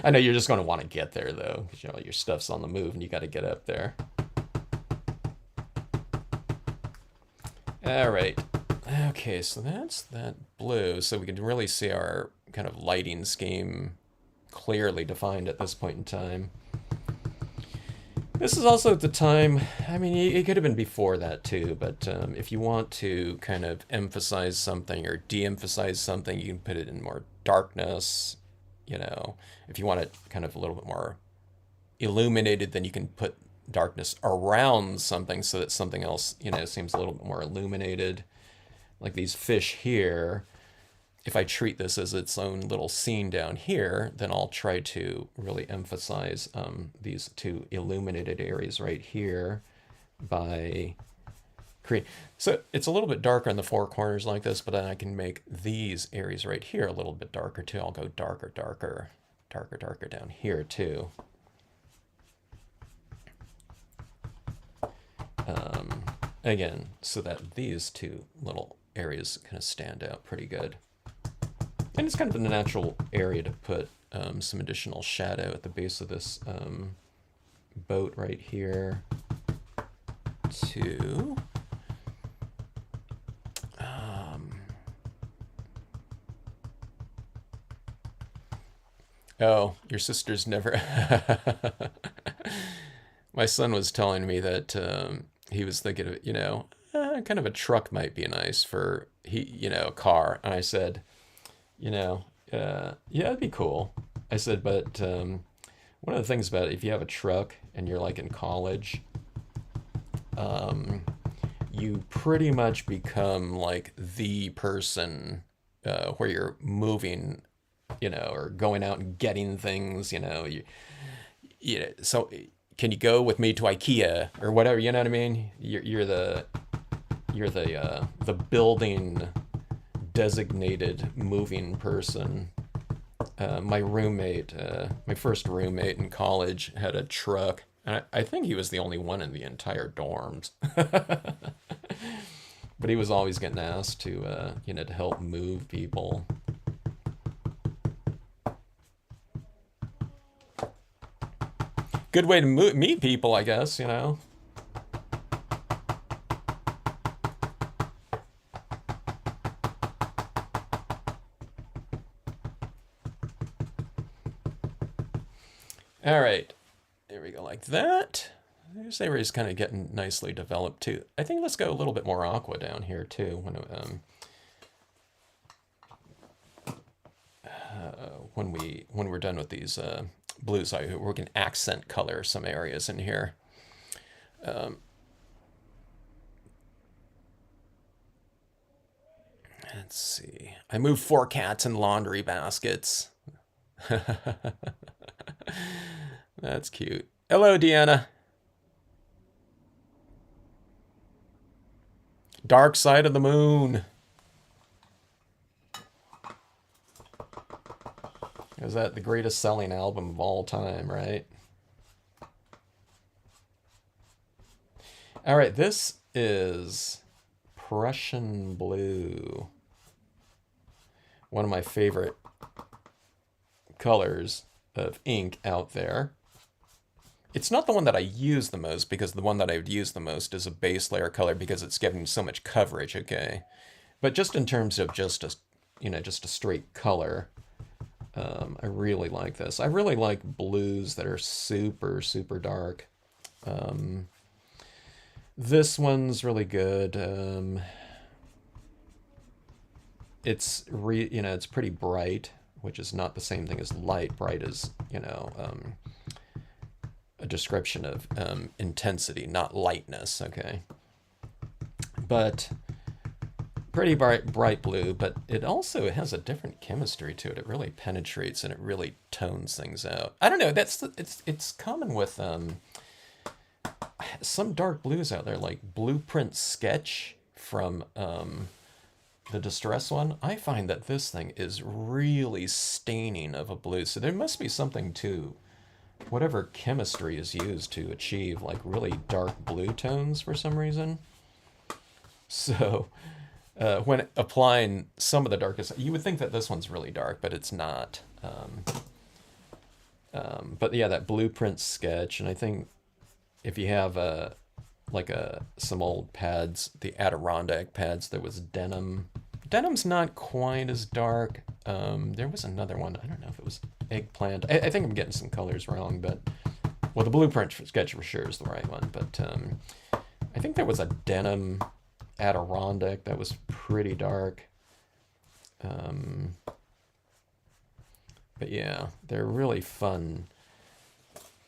I know you're just going to want to get there though, because you know your stuff's on the move and you got to get up there. All right. Okay, so that's that blue. So we can really see our kind of lighting scheme clearly defined at this point in time. This is also at the time, I mean, it could have been before that too, but if you want to kind of emphasize something or de-emphasize something, you can put it in more darkness, you know. If you want it kind of a little bit more illuminated, then you can put darkness around something so that something else, you know, seems a little bit more illuminated. Like these fish here, if I treat this as its own little scene down here, then I'll try to really emphasize these two illuminated areas right here by creating. So it's a little bit darker in the four corners like this, but then I can make these areas right here a little bit darker too. I'll go darker, darker, darker, darker down here too. Again, so that these two little areas kind of stand out pretty good. And it's kind of a natural area to put some additional shadow at the base of this boat right here too. Oh, your sister's never... My son was telling me that he was thinking of, you know, kind of a truck might be nice for, you know, a car. And I said, you know, yeah, it'd be cool. I said, but one of the things about it, if you have a truck and you're like in college, you pretty much become like the person where you're moving, you know, or going out and getting things, you know, you know, so can you go with me to IKEA or whatever, you know what I mean? You're the you're the building designated moving person. My roommate, my first roommate in college, had a truck. And I think he was the only one in the entire dorms. But he was always getting asked to, to help move people. Good way to meet people, I guess. All right. There we go, like that. This area is kind of getting nicely developed too. I think let's go a little bit more aqua down here too when we're done with these blues. We can accent color some areas in here. Let's see. I moved 4 cats in laundry baskets. That's cute. Hello, Deanna. Dark Side of the Moon. Is that the greatest selling album of all time, right? All right, this is Prussian Blue. One of my favorite colors of ink out there. It's not the one that I use the most, because the one that I would use the most is a base layer color because it's giving so much coverage, okay? But just in terms of just a straight color, I really like this. I really like blues that are super, super dark. This one's really good. It's it's pretty bright, which is not the same thing as light. Bright is, a description of intensity, not lightness, okay? But pretty bright blue, but it also has a different chemistry to it. It really penetrates and it really tones things out. I don't know, it's common with some dark blues out there, like Blueprint Sketch from the Distress one. I find that this thing is really staining of a blue, so there must be something to whatever chemistry is used to achieve like really dark blue tones for some reason. So when applying some of the darkest, you would think that this one's really dark, but it's not. But yeah, that Blueprint Sketch, and I think if you have some old pads, the Adirondack pads, there was denim. Denim's not quite as dark. There was another one. I don't know if it was Eggplant. I think I'm getting some colors wrong, but well, the Blueprint Sketch for sure is the right one. But I think there was a denim Adirondack that was pretty dark. But yeah, they're really fun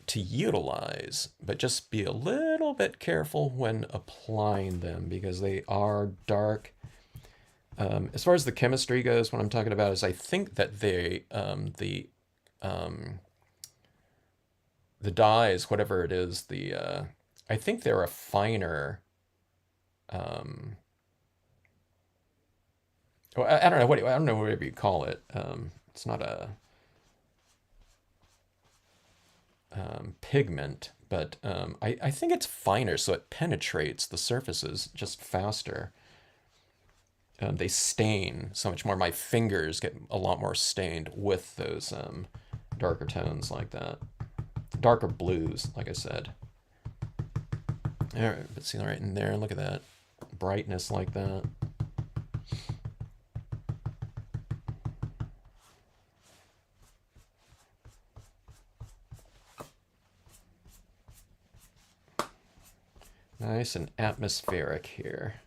to utilize, but just be a little bit careful when applying them because they are dark. As far as the chemistry goes, what I'm talking about is I think that the dyes, whatever it is, I think they're a finer. Well, I don't know I don't know whatever you call it. It's not a pigment, but I think it's finer, so it penetrates the surfaces just faster. They stain so much more. My fingers get a lot more stained with those darker tones like that. Darker blues, like I said. All right, but see right in there, look at that. Brightness like that. Nice and atmospheric here.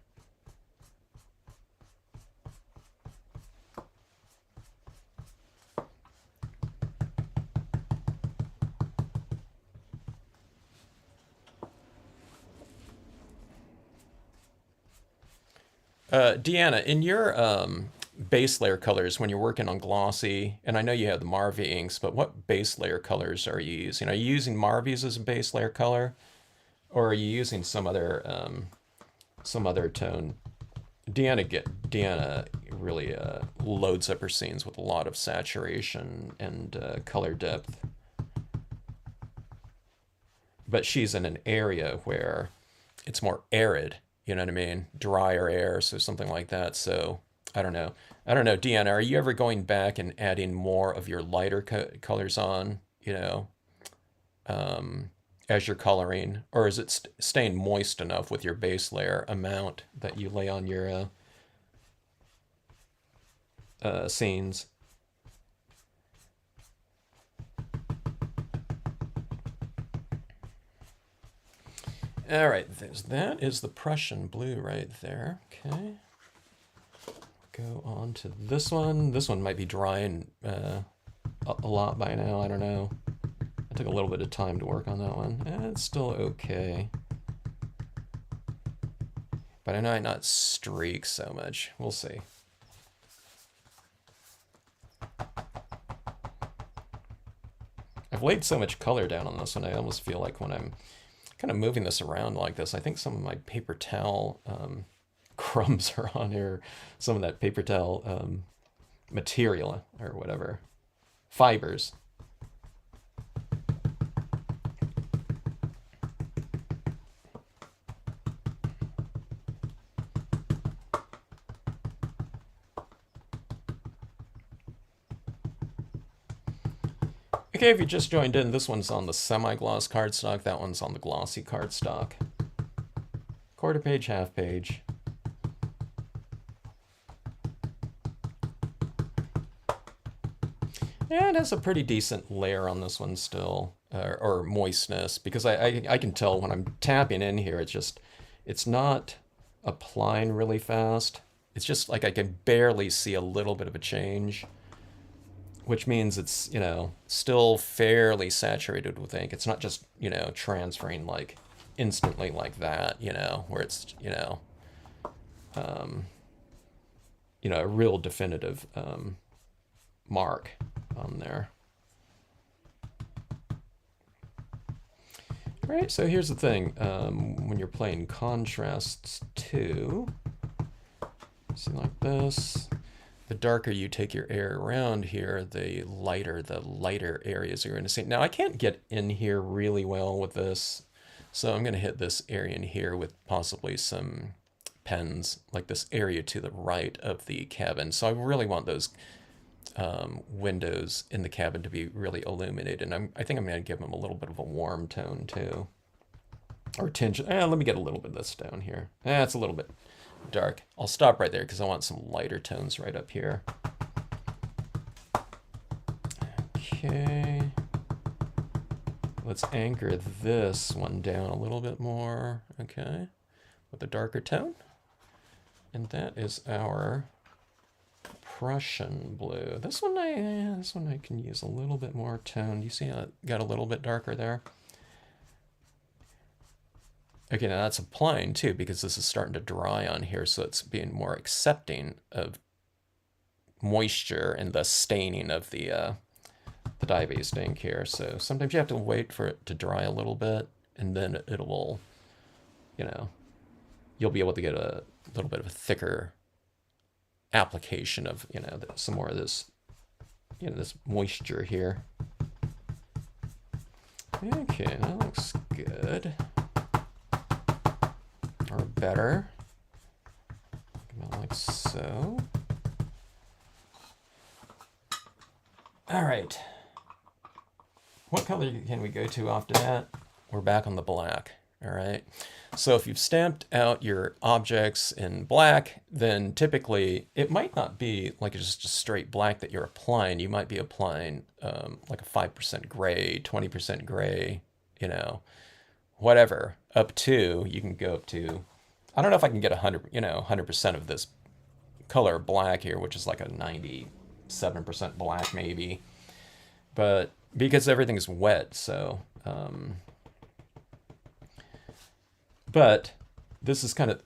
Deanna, in your base layer colors, when you're working on glossy, and I know you have the Marvy inks, but what base layer colors are you using? Are you using Marvies as a base layer color? Or are you using some other some other tone. Deanna really loads up her scenes with a lot of saturation and color depth. But she's in an area where it's more arid, you know what I mean? Drier air, so something like that. So I don't know. Deanna, are you ever going back and adding more of your lighter colors on, as you're coloring? Or is it staying moist enough with your base layer amount that you lay on your scenes? All right, that is the Prussian blue right there. Okay. Go on to this one. This one might be drying a lot by now. I don't know. I took a little bit of time to work on that one. It's still okay. But I might not streak so much. We'll see. I've laid so much color down on this one, I almost feel like when I'm kind of moving this around like this, I think some of my paper towel crumbs are on here. Some of that paper towel material or whatever. Fibers. Okay, if you just joined in, this one's on the semi-gloss cardstock, that one's on the glossy cardstock. Quarter page, half page. Yeah, it has a pretty decent layer on this one still, or moistness, because I can tell when I'm tapping in here, it's not applying really fast. It's just like I can barely see a little bit of a change, which means it's, still fairly saturated with ink. It's not just, transferring like instantly like that, where it's, a real definitive mark on there. Right, so here's the thing. When you're playing contrasts too, see like this, the darker you take your air around here, the lighter areas you're going to see. Now I can't get in here really well with this, so I'm going to hit this area in here with possibly some pens, like this area to the right of the cabin. So I really want those windows in the cabin to be really illuminated. And I think I'm going to give them a little bit of a warm tone too. Or tinge. Let me get a little bit of this down here. It's a little bit dark. I'll stop right there because I want some lighter tones right up here. Okay. Let's anchor this one down a little bit more. Okay. With a darker tone. And that is our Prussian blue. This one I can use a little bit more tone. You see how it got a little bit darker there? Okay, now that's applying too, because this is starting to dry on here, so it's being more accepting of moisture and the staining of the dye-based ink here. So sometimes you have to wait for it to dry a little bit, and then it will, you'll be able to get a little bit of a thicker application of, some more of this, this moisture here. Okay, that looks good. Or better. About like so. All right. What color can we go to after that? We're back on the black. All right. So if you've stamped out your objects in black, then typically it might not be like just a straight black that you're applying. You might be applying like a 5% gray, 20% gray, whatever. Up to, you can go up to, I don't know if I can get 100% of this color black here, which is like a 97% black maybe. But because everything's wet, so but this is kind of,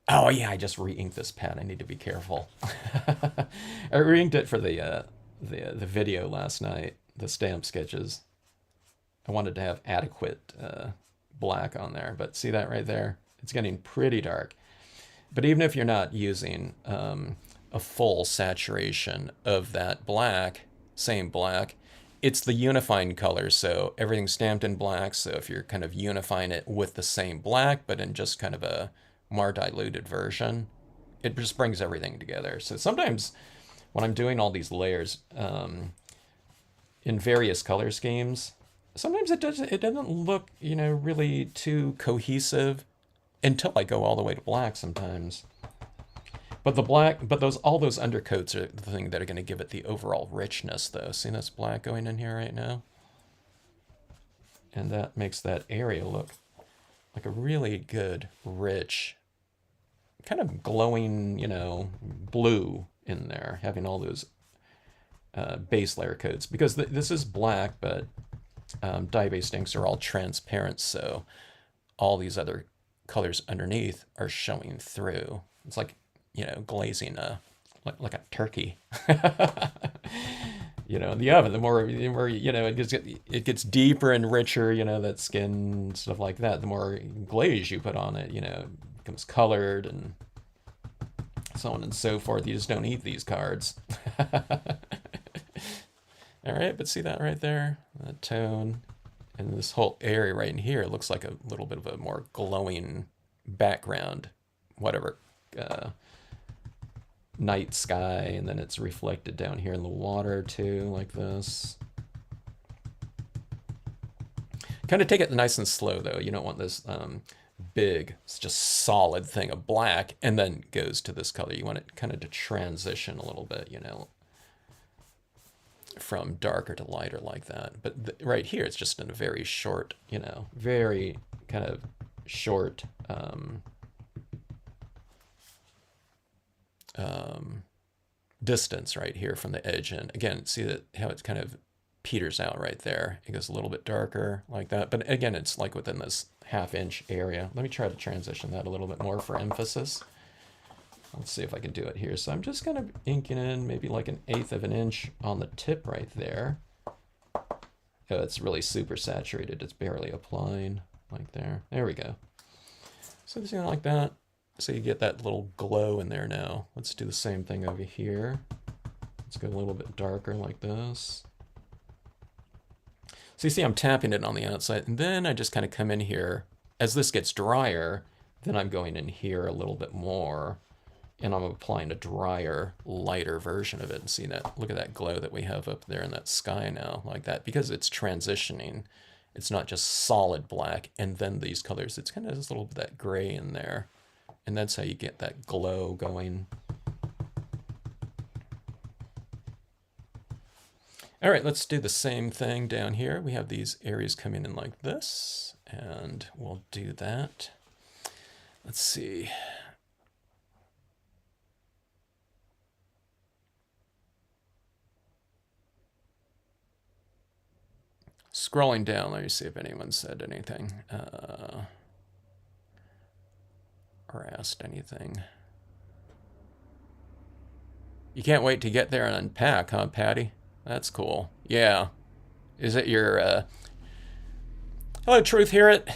oh yeah, I just re-inked this pen. I need to be careful. I re-inked it for the video last night, the stamp sketches. I wanted to have adequate black on there, but see that right there? It's getting pretty dark. But even if you're not using a full saturation of that black, same black, it's the unifying color. So everything's stamped in black. So if you're kind of unifying it with the same black, but in just kind of a more diluted version, it just brings everything together. So sometimes when I'm doing all these layers in various color schemes, sometimes it doesn't look, you know, really too cohesive until I go all the way to black sometimes. But the black, but all those undercoats are the thing that are going to give it the overall richness, though. See this black going in here right now? And that makes that area look like a really good, rich, kind of glowing, you know, blue in there, having all those base layer coats. Because this is black, but dye-based inks are all transparent, so all these other colors underneath are showing through. It's like, you know, glazing like a turkey. You know, in the oven, the more you know, it gets deeper and richer, you know, that skin, stuff like that. The more glaze you put on it, you know, it becomes colored and so on and so forth. You just don't eat these cards. All right, but see that right there? That tone. And this whole area right in here looks like a little bit of a more glowing background, whatever, night sky, and then it's reflected down here in the water too, like this. Kind of take it nice and slow though. You don't want this big, it's just solid thing of black and then goes to this color. You want it kind of to transition a little bit, you know, from darker to lighter like that. But right here, it's just in a very short, you know, very kind of short distance right here from the edge. And again, see that how it kind of peters out right there. It goes a little bit darker like that. But again, it's like within this half-inch area. Let me try to transition that a little bit more for emphasis. Let's see if I can do it here. So I'm just kind of inking in maybe like 1/8 of an inch on the tip right there. Oh, it's really super saturated. It's barely applying like there. There we go. So something like that. So you get that little glow in there now. Let's do the same thing over here. Let's go a little bit darker like this. So you see I'm tapping it on the outside, and then I just kind of come in here. As this gets drier, then I'm going in here a little bit more, and I'm applying a drier, lighter version of it. And see that? Look at that glow that we have up there in that sky now, like that, because it's transitioning. It's not just solid black, and then these colors. It's kind of just a little bit of that gray in there. And that's how you get that glow going. All right, let's do the same thing down here. We have these areas coming in like this, and we'll do that. Let's see. Scrolling down, let me see if anyone said anything. Or asked anything. You can't wait to get there and unpack, huh, Patty? That's cool. Yeah. Is it your, Hello, Truth Hear It.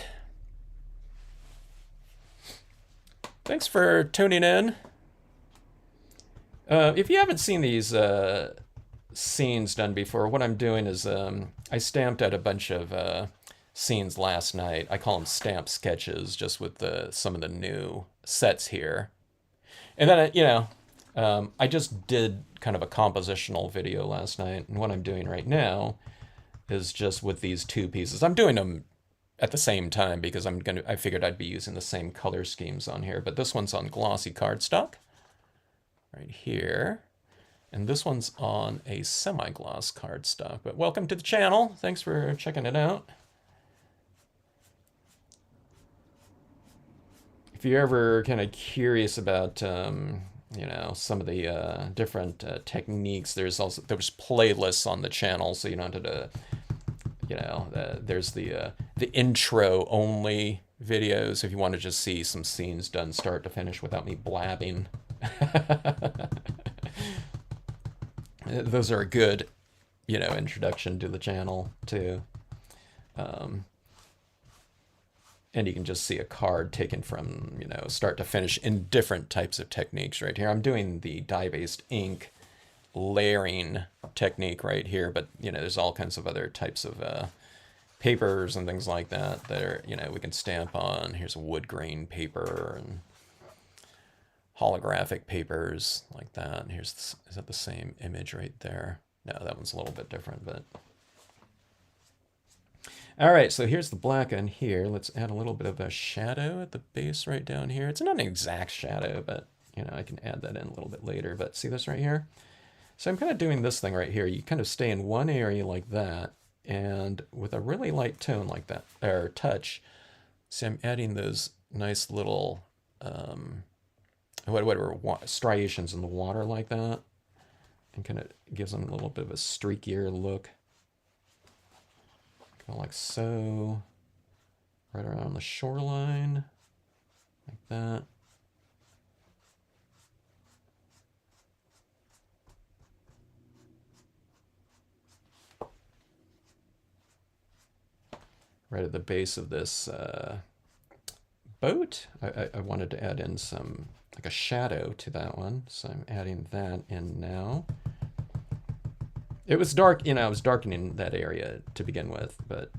Thanks for tuning in. If you haven't seen these scenes done before, what I'm doing is I stamped out a bunch of scenes last night. I call them stamp sketches, just with some of the new sets here. And then, you know, I just did kind of a compositional video last night, and what I'm doing right now is just with these two pieces. I'm doing them at the same time because I figured I'd be using the same color schemes on here, but this one's on glossy cardstock right here. And this one's on a semi-gloss cardstock. But welcome to the channel. Thanks for checking it out. If you're ever kind of curious about, you know, some of the different techniques, there's playlists on the channel, so you don't have to, you know, there's the intro only videos if you want to just see some scenes done start to finish without me blabbing. Those are a good, you know, introduction to the channel too. And you can just see a card taken from, start to finish in different types of techniques right here. I'm doing the dye-based ink layering technique right here, but, there's all kinds of other types of papers and things like that that are, we can stamp on. Here's a wood grain paper and holographic papers like that. And is that the same image right there? No, that one's a little bit different, but... All right, so here's the black on here. Let's add a little bit of a shadow at the base right down here. It's not an exact shadow, but, I can add that in a little bit later. But see this right here? So I'm kind of doing this thing right here. You kind of stay in one area like that, and with a really light tone like that, or touch, see I'm adding those nice little, whatever, striations in the water like that, and kind of gives them a little bit of a streakier look. Kind of like so, right around the shoreline, like that. Right at the base of this boat, I wanted to add in some, like a shadow to that one, so I'm adding that in now. It was dark, I was darkening that area to begin with, but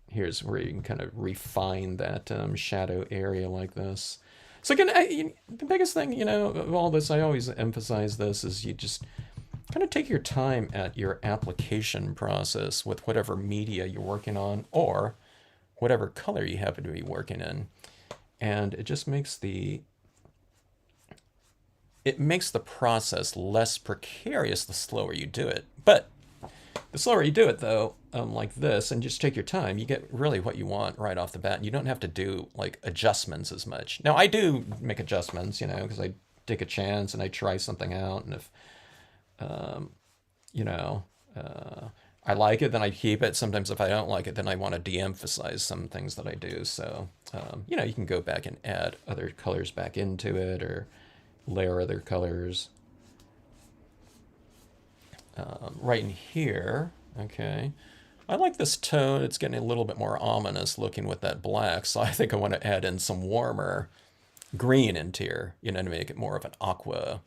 here's where you can kind of refine that shadow area like this. So again, the biggest thing, of all this, I always emphasize this, is you just kind of take your time at your application process with whatever media you're working on or whatever color you happen to be working in. And it just makes the process less precarious the slower you do it. But the slower you do it, though, like this, and just take your time, you get really what you want right off the bat. And you don't have to do, like, adjustments as much. Now, I do make adjustments, because I take a chance and I try something out. And if, I like it, then I keep it. Sometimes if I don't like it, then I want to de-emphasize some things that I do. So, you can go back and add other colors back into it or layer other colors. Right in here, okay. I like this tone. It's getting a little bit more ominous looking with that black, so I think I want to add in some warmer green into here, to make it more of an aqua,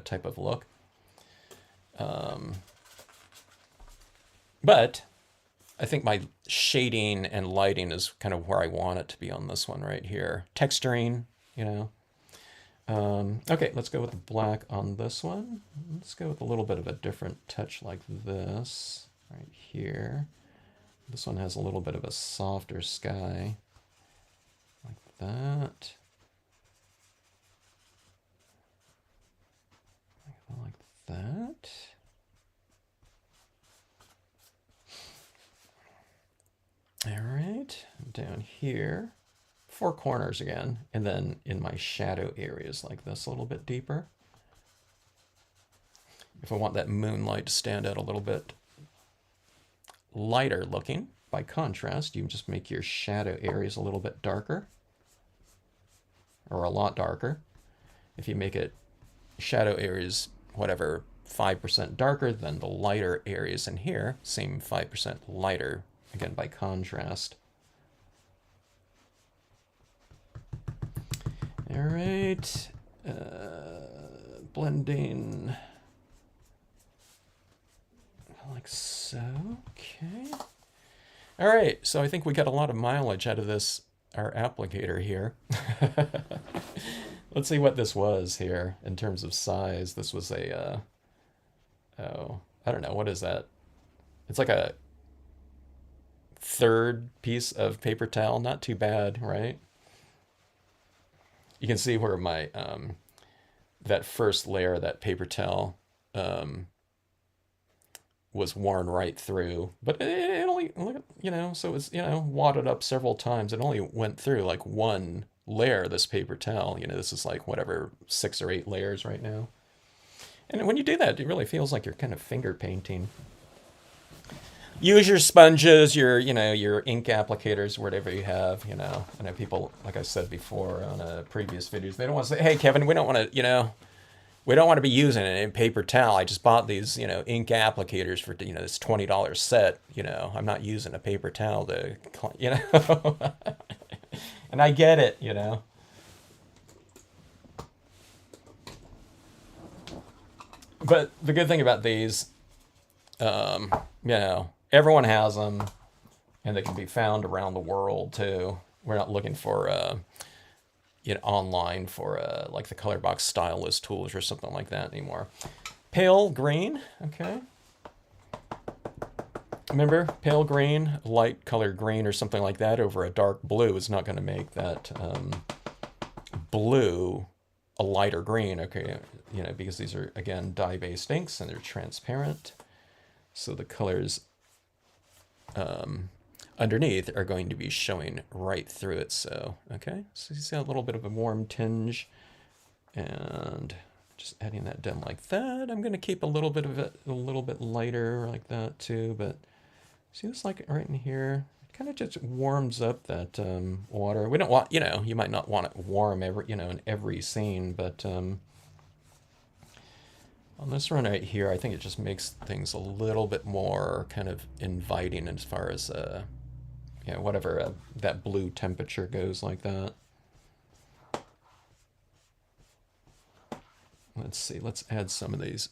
type of look. But I think my shading and lighting is kind of where I want it to be on this one right here. Texturing, Okay, let's go with the black on this one. Let's go with a little bit of a different touch like this right here. This one has a little bit of a softer sky like that. Like that. All right, down here. 4 corners again, and then in my shadow areas like this a little bit deeper. If I want that moonlight to stand out a little bit lighter looking, by contrast, you can just make your shadow areas a little bit darker, or a lot darker. If you make it shadow areas, whatever, 5% darker than the lighter areas in here, same 5% lighter, again by contrast. All right, blending like so, okay. All right, so I think we got a lot of mileage out of this, our applicator here. Let's see what this was here in terms of size. This was a, I don't know, what is that? It's like a third piece of paper towel, not too bad, right? You can see where my, that first layer of that paper towel was worn right through. But it only, so it was, wadded up several times. It only went through like one layer of this paper towel. This is like whatever, 6 or 8 layers right now. And when you do that, it really feels like you're kind of finger painting. Use your sponges, your ink applicators, whatever you have, I know people, like I said before on previous videos, they don't want to say, hey, Kevin, we don't want to, we don't want to be using it in paper towel. I just bought these, ink applicators for, this $20 set, I'm not using a paper towel to, And I get it, you know. But the good thing about these, you know, everyone has them, and they can be found around the world too. We're not looking for you know, online for like the color box stylus tools or something like that anymore. Pale green, okay. Remember, pale green, light color green or something like that over a dark blue is not going to make that blue a lighter green, okay? You know, because these are, again, dye-based inks and they're transparent. So the colors underneath are going to be showing right through it. So, okay, so you see a little bit of a warm tinge, and just adding that down like that. I'm going to keep a little bit of it a little bit lighter like that too, but see this like right in here? It kind of just warms up that water. We don't want, you know, you might not want it warm every, you know, in every scene, but on this one right here, I think it just makes things a little bit more kind of inviting as far as you know, whatever that blue temperature goes like that. Let's see, let's add some of these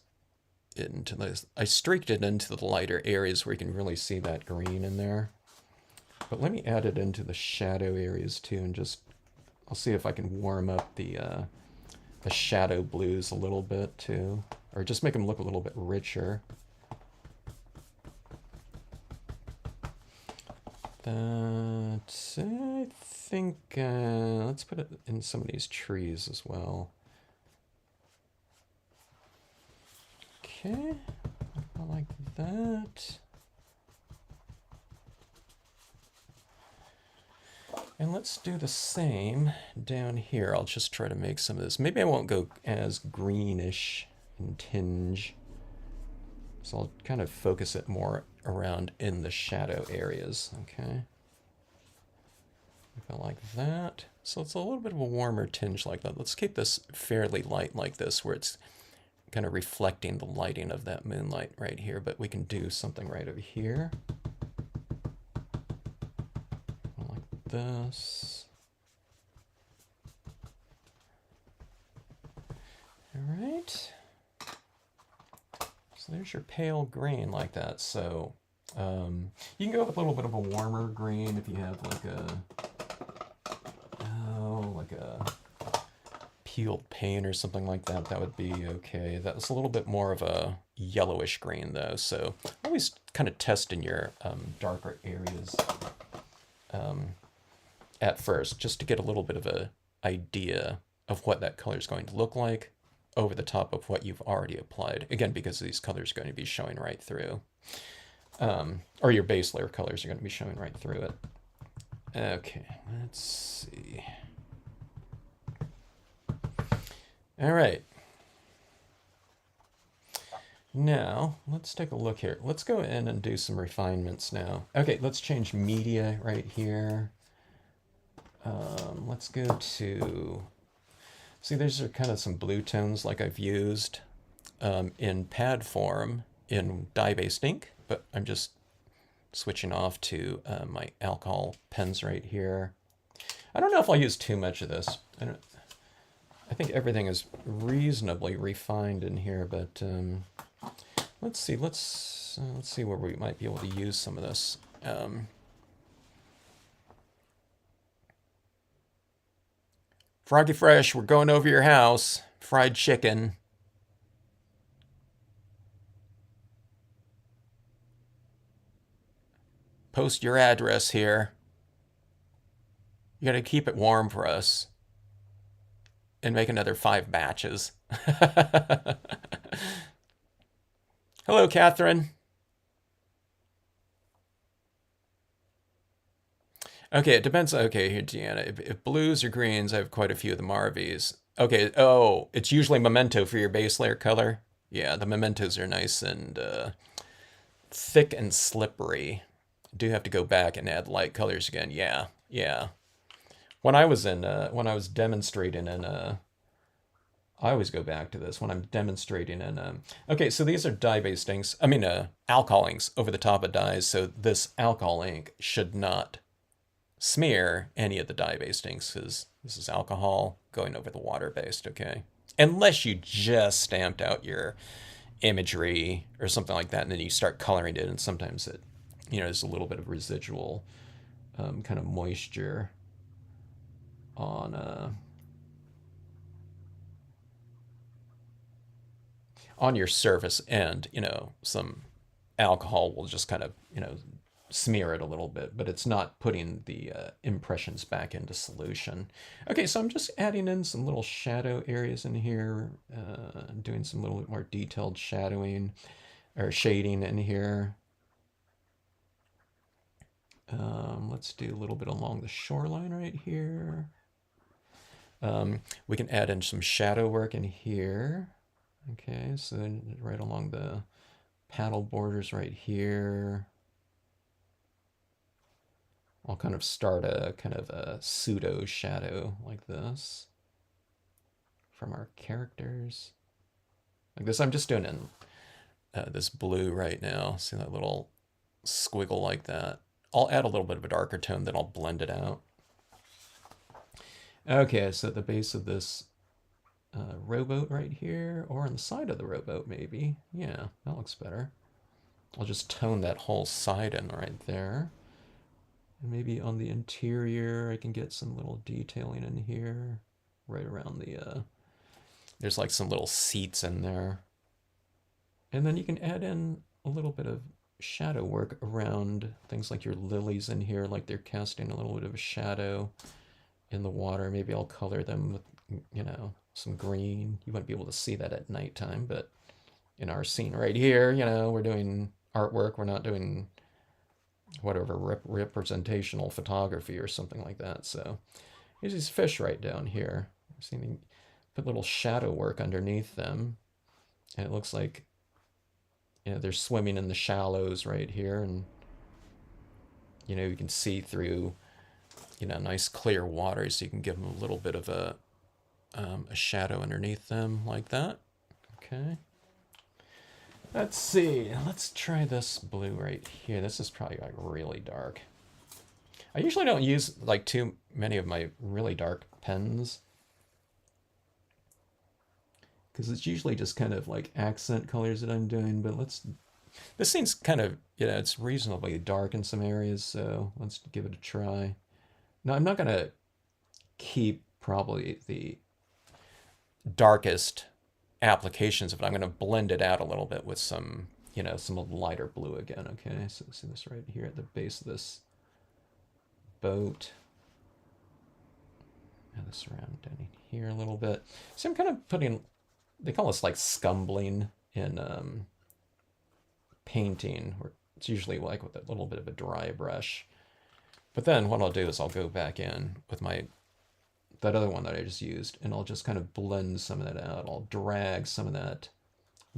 into this. I streaked it into the lighter areas where you can really see that green in there. But let me add it into the shadow areas too, and just, I'll see if I can warm up the shadow blues a little bit too, or just make them look a little bit richer. That, I think, let's put it in some of these trees as well. Okay, like that. And let's do the same down here. I'll just try to make some of this. Maybe I won't go as greenish in tinge. So I'll kind of focus it more around in the shadow areas, okay? Go like that. So it's a little bit of a warmer tinge like that. Let's keep this fairly light like this, where it's kind of reflecting the lighting of that moonlight right here, but we can do something right over here. Like this. All right. So there's your pale green like that. So you can go with a little bit of a warmer green if you have like a peeled paint or something like that. That would be okay. That was a little bit more of a yellowish green though. So always kind of test in your darker areas at first, just to get a little bit of a idea of what that color is going to look like over the top of what you've already applied. Again, because these colors are going to be showing right through. Or your base layer colors are going to be showing right through it. Okay, let's see. All right. Now, let's take a look here. Let's go in and do some refinements now. Okay, let's change media right here. Let's go to... See, these are kind of some blue tones like I've used in pad form in dye-based ink, but I'm just switching off to my alcohol pens right here. I don't know if I'll use too much of this. I think everything is reasonably refined in here, but let's see. Let's see where we might be able to use some of this. Froggy Fresh, we're going over your house. Fried chicken. Post your address here. You gotta keep it warm for us. And make another 5 batches. Hello, Catherine. Okay, it depends. Okay, here, Deanna. If blues or greens, I have quite a few of the Marvies. Okay, oh, it's usually Memento for your base layer color. Yeah, the Mementos are nice and thick and slippery. Do have to go back and add light colors again. Yeah, yeah. When I was demonstrating in I always go back to this when I'm demonstrating in okay, so these are dye-based inks. I mean alcohol inks over the top of dyes. So this alcohol ink should not smear any of the dye-based inks, because this is alcohol going over the water-based, okay? Unless you just stamped out your imagery or something like that, and then you start coloring it, and sometimes it, there's a little bit of residual kind of moisture on your surface, and some alcohol will just kind of smear it a little bit, but it's not putting the impressions back into solution. Okay, so I'm just adding in some little shadow areas in here, doing some little bit more detailed shadowing or shading in here. Let's do a little bit along the shoreline right here. We can add in some shadow work in here. Okay, so right along the paddle borders right here. I'll kind of start a kind of a pseudo shadow like this from our characters. Like this, I'm just doing in this blue right now. See that little squiggle like that? I'll add a little bit of a darker tone, then I'll blend it out. Okay, so at the base of this rowboat right here, or on the side of the rowboat maybe. Yeah, that looks better. I'll just tone that whole side in right there. And maybe on the interior, I can get some little detailing in here, right around the, there's like some little seats in there. And then you can add in a little bit of shadow work around things like your lilies in here, like they're casting a little bit of a shadow in the water. Maybe I'll color them with, some green. You wouldn't be able to see that at nighttime, but in our scene right here, we're doing artwork. We're not doing whatever representational photography or something like that. So here's these fish right down here. I've seen them put little shadow work underneath them, and it looks like they're swimming in the shallows right here, and you can see through nice clear water, so you can give them a little bit of a shadow underneath them like that. Okay. Let's see. Let's try this blue right here. This is probably like really dark. I usually don't use like too many of my really dark pens, because it's usually just kind of like accent colors that I'm doing. But this seems kind of, it's reasonably dark in some areas, so let's give it a try. Now, I'm not going to keep probably the darkest applications of it. I'm going to blend it out a little bit with some, some lighter blue again. Okay, so see this right here at the base of this boat. And this around down here a little bit. So I'm kind of putting, they call this like scumbling in painting, where it's usually like with a little bit of a dry brush. But then what I'll do is I'll go back in with that other one that I just used, and I'll just kind of blend some of that out. I'll drag some of that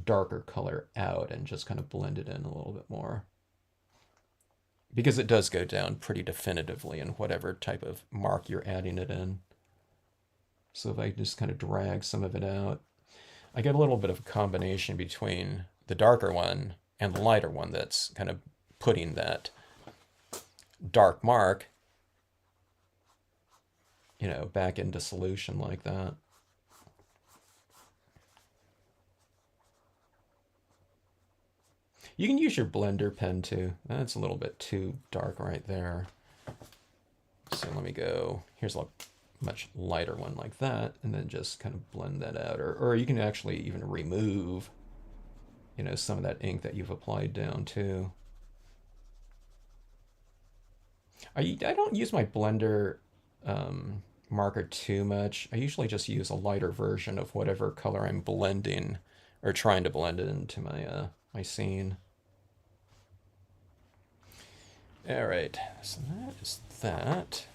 darker color out and just kind of blend it in a little bit more, because it does go down pretty definitively in whatever type of mark you're adding it in. So if I just kind of drag some of it out, I get a little bit of a combination between the darker one and the lighter one that's kind of putting that dark mark back into solution like that. You can use your blender pen too. That's a little bit too dark right there. So let me go, here's a much lighter one like that, and then just kind of blend that out. Or you can actually even remove, some of that ink that you've applied down too. I don't use my blender marker too much. I usually just use a lighter version of whatever color I'm blending or trying to blend it into my my scene. All right, so that is that.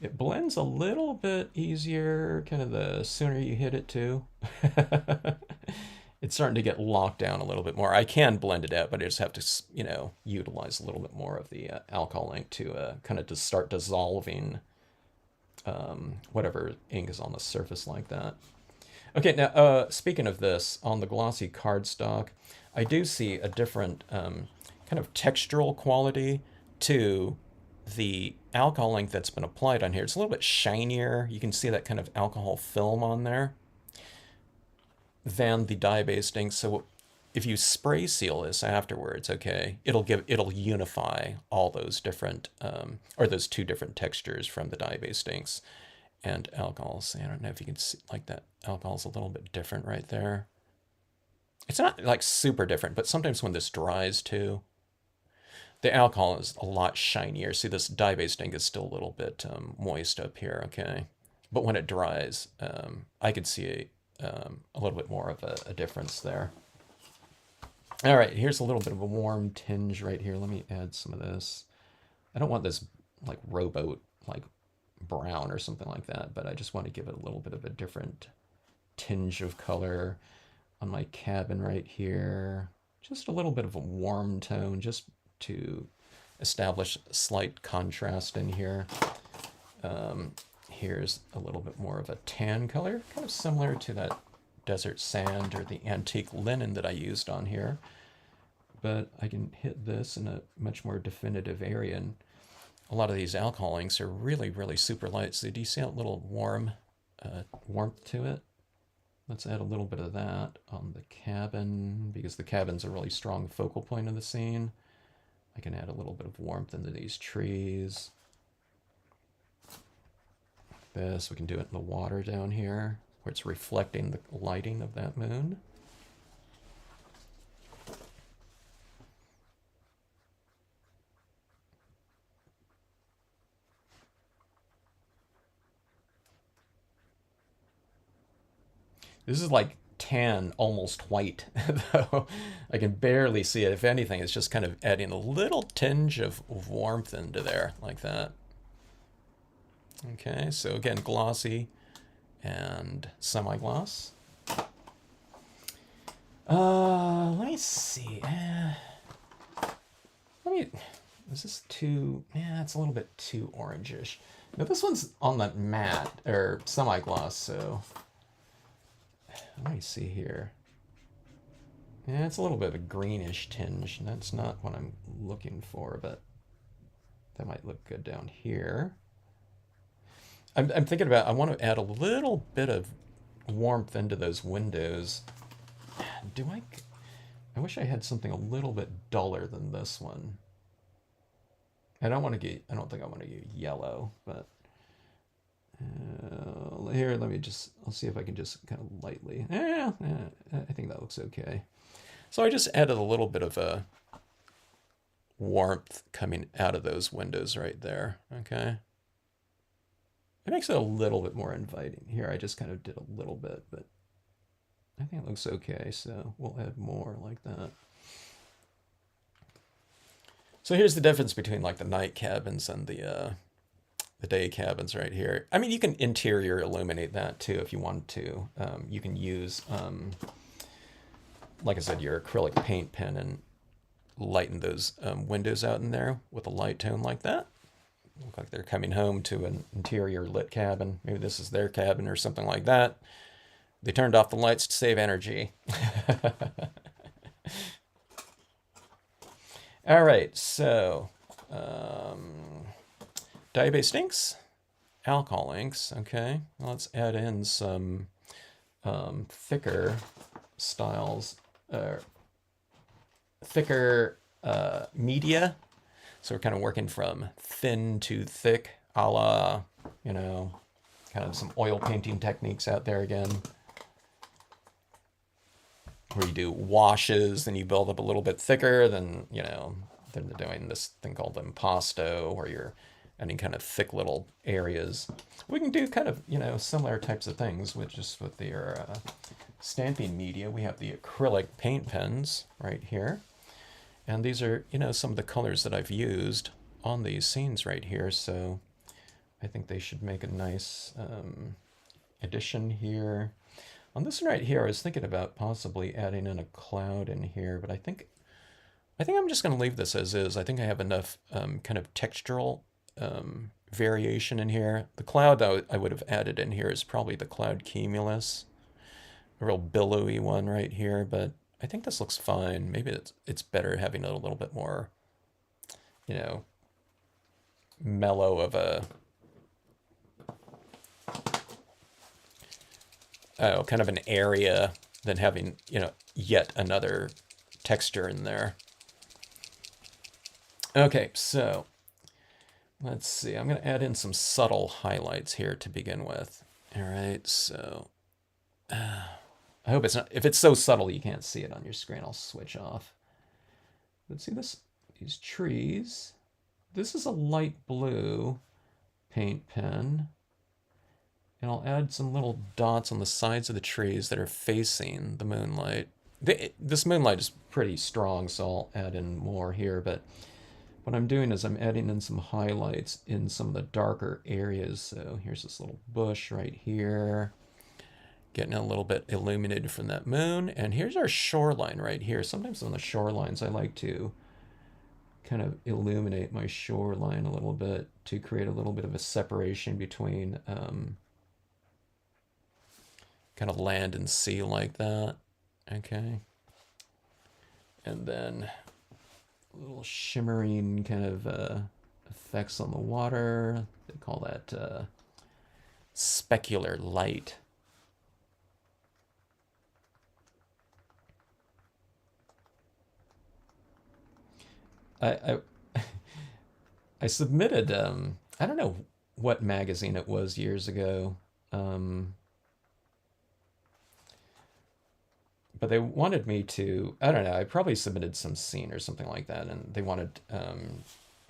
It blends a little bit easier, kind of the sooner you hit it too. It's starting to get locked down a little bit more. I can blend it out, but I just have to, utilize a little bit more of the alcohol ink to kind of to start dissolving whatever ink is on the surface like that. Okay, now speaking of this, on the glossy cardstock, I do see a different kind of textural quality to the alcohol ink that's been applied on here. It's a little bit shinier. You can see that kind of alcohol film on there than the dye-based ink. So if you spray seal this afterwards, okay, it'll unify all those different or those two different textures from the dye-based inks and alcohols. I don't know if you can see, like, that alcohol's a little bit different right there. It's not like super different, but sometimes when this dries too, the alcohol is a lot shinier. See, this dye-based ink is still a little bit moist up here, okay? But when it dries, I could see a little bit more of a difference there. All right, here's a little bit of a warm tinge right here. Let me add some of this. I don't want this like rowboat, like brown or something like that, but I just want to give it a little bit of a different tinge of color on my cabin right here. Just a little bit of a warm tone just to establish slight contrast in here. Here's a little bit more of a tan color, kind of similar to that desert sand or the antique linen that I used on here. But I can hit this in a much more definitive area. And a lot of these alcohol inks are really, really super light. So do you see that little warmth to it? Let's add a little bit of that on the cabin, because the cabin's a really strong focal point of the scene. I can add a little bit of warmth into these trees. This, we can do it in the water down here, where it's reflecting the lighting of that moon. This is like tan, almost white, though I can barely see it. If anything, it's just kind of adding a little tinge of warmth into there, like that. Okay, so again, glossy and semi-gloss. Let me see. Is this too, yeah, it's a little bit too orangish. Now this one's on that matte, or semi-gloss, so let me see here. Yeah, it's a little bit of a greenish tinge. That's not what I'm looking for, but that might look good down here. I'm thinking about, I want to add a little bit of warmth into those windows. I wish I had something a little bit duller than this one. I don't think I want to get yellow, but here, I'll see if I can just kind of lightly, I think that looks okay. So I just added a little bit of a warmth coming out of those windows right there, okay? It makes it a little bit more inviting. Here, I just kind of did a little bit, but I think it looks okay, so we'll add more like that. So here's the difference between like the night cabins and the day cabins right here. I mean, you can interior illuminate that too if you want to. You can use, like I said, your acrylic paint pen and lighten those windows out in there with a light tone like that. Look like they're coming home to an interior lit cabin. Maybe this is their cabin or something like that. They turned off the lights to save energy. All right, so dye-based inks, alcohol inks, okay. Well, let's add in some thicker styles, thicker media. So we're kind of working from thin to thick, a la, kind of some oil painting techniques out there again, where you do washes, then you build up a little bit thicker, then they're doing this thing called impasto, where you're adding kind of thick little areas. We can do kind of, similar types of things with the stamping media. We have the acrylic paint pens right here. And these are, some of the colors that I've used on these scenes right here. So I think they should make a nice addition here. On this one right here, I was thinking about possibly adding in a cloud in here, but I think I'm just going to leave this as is. I think I have enough kind of textural variation in here. The cloud that I would have added in here is probably the cloud cumulus. a real billowy one right here, but I think this looks fine. Maybe it's better having a little bit more, you know, mellow of a, oh, kind of an area than having, you know, yet another texture in there. Okay, so let's see. I'm going to add in some subtle highlights here to begin with. All right, so I hope it's not, if it's so subtle you can't see it on your screen, I'll switch off. Let's see this, these trees. This is a light blue paint pen. And I'll add some little dots on the sides of the trees that are facing the moonlight. This moonlight is pretty strong, so I'll add in more here, but what I'm doing is I'm adding in some highlights in some of the darker areas. So here's this little bush right here, getting a little bit illuminated from that moon. And here's our shoreline right here. Sometimes on the shorelines, I like to kind of illuminate my shoreline a little bit to create a little bit of a separation between kind of land and sea like that. Okay. And then little shimmering kind of effects on the water. They call that specular light. I I submitted I don't know what magazine it was years ago, but they wanted me to, I don't know, I probably submitted some scene or something like that, and they wanted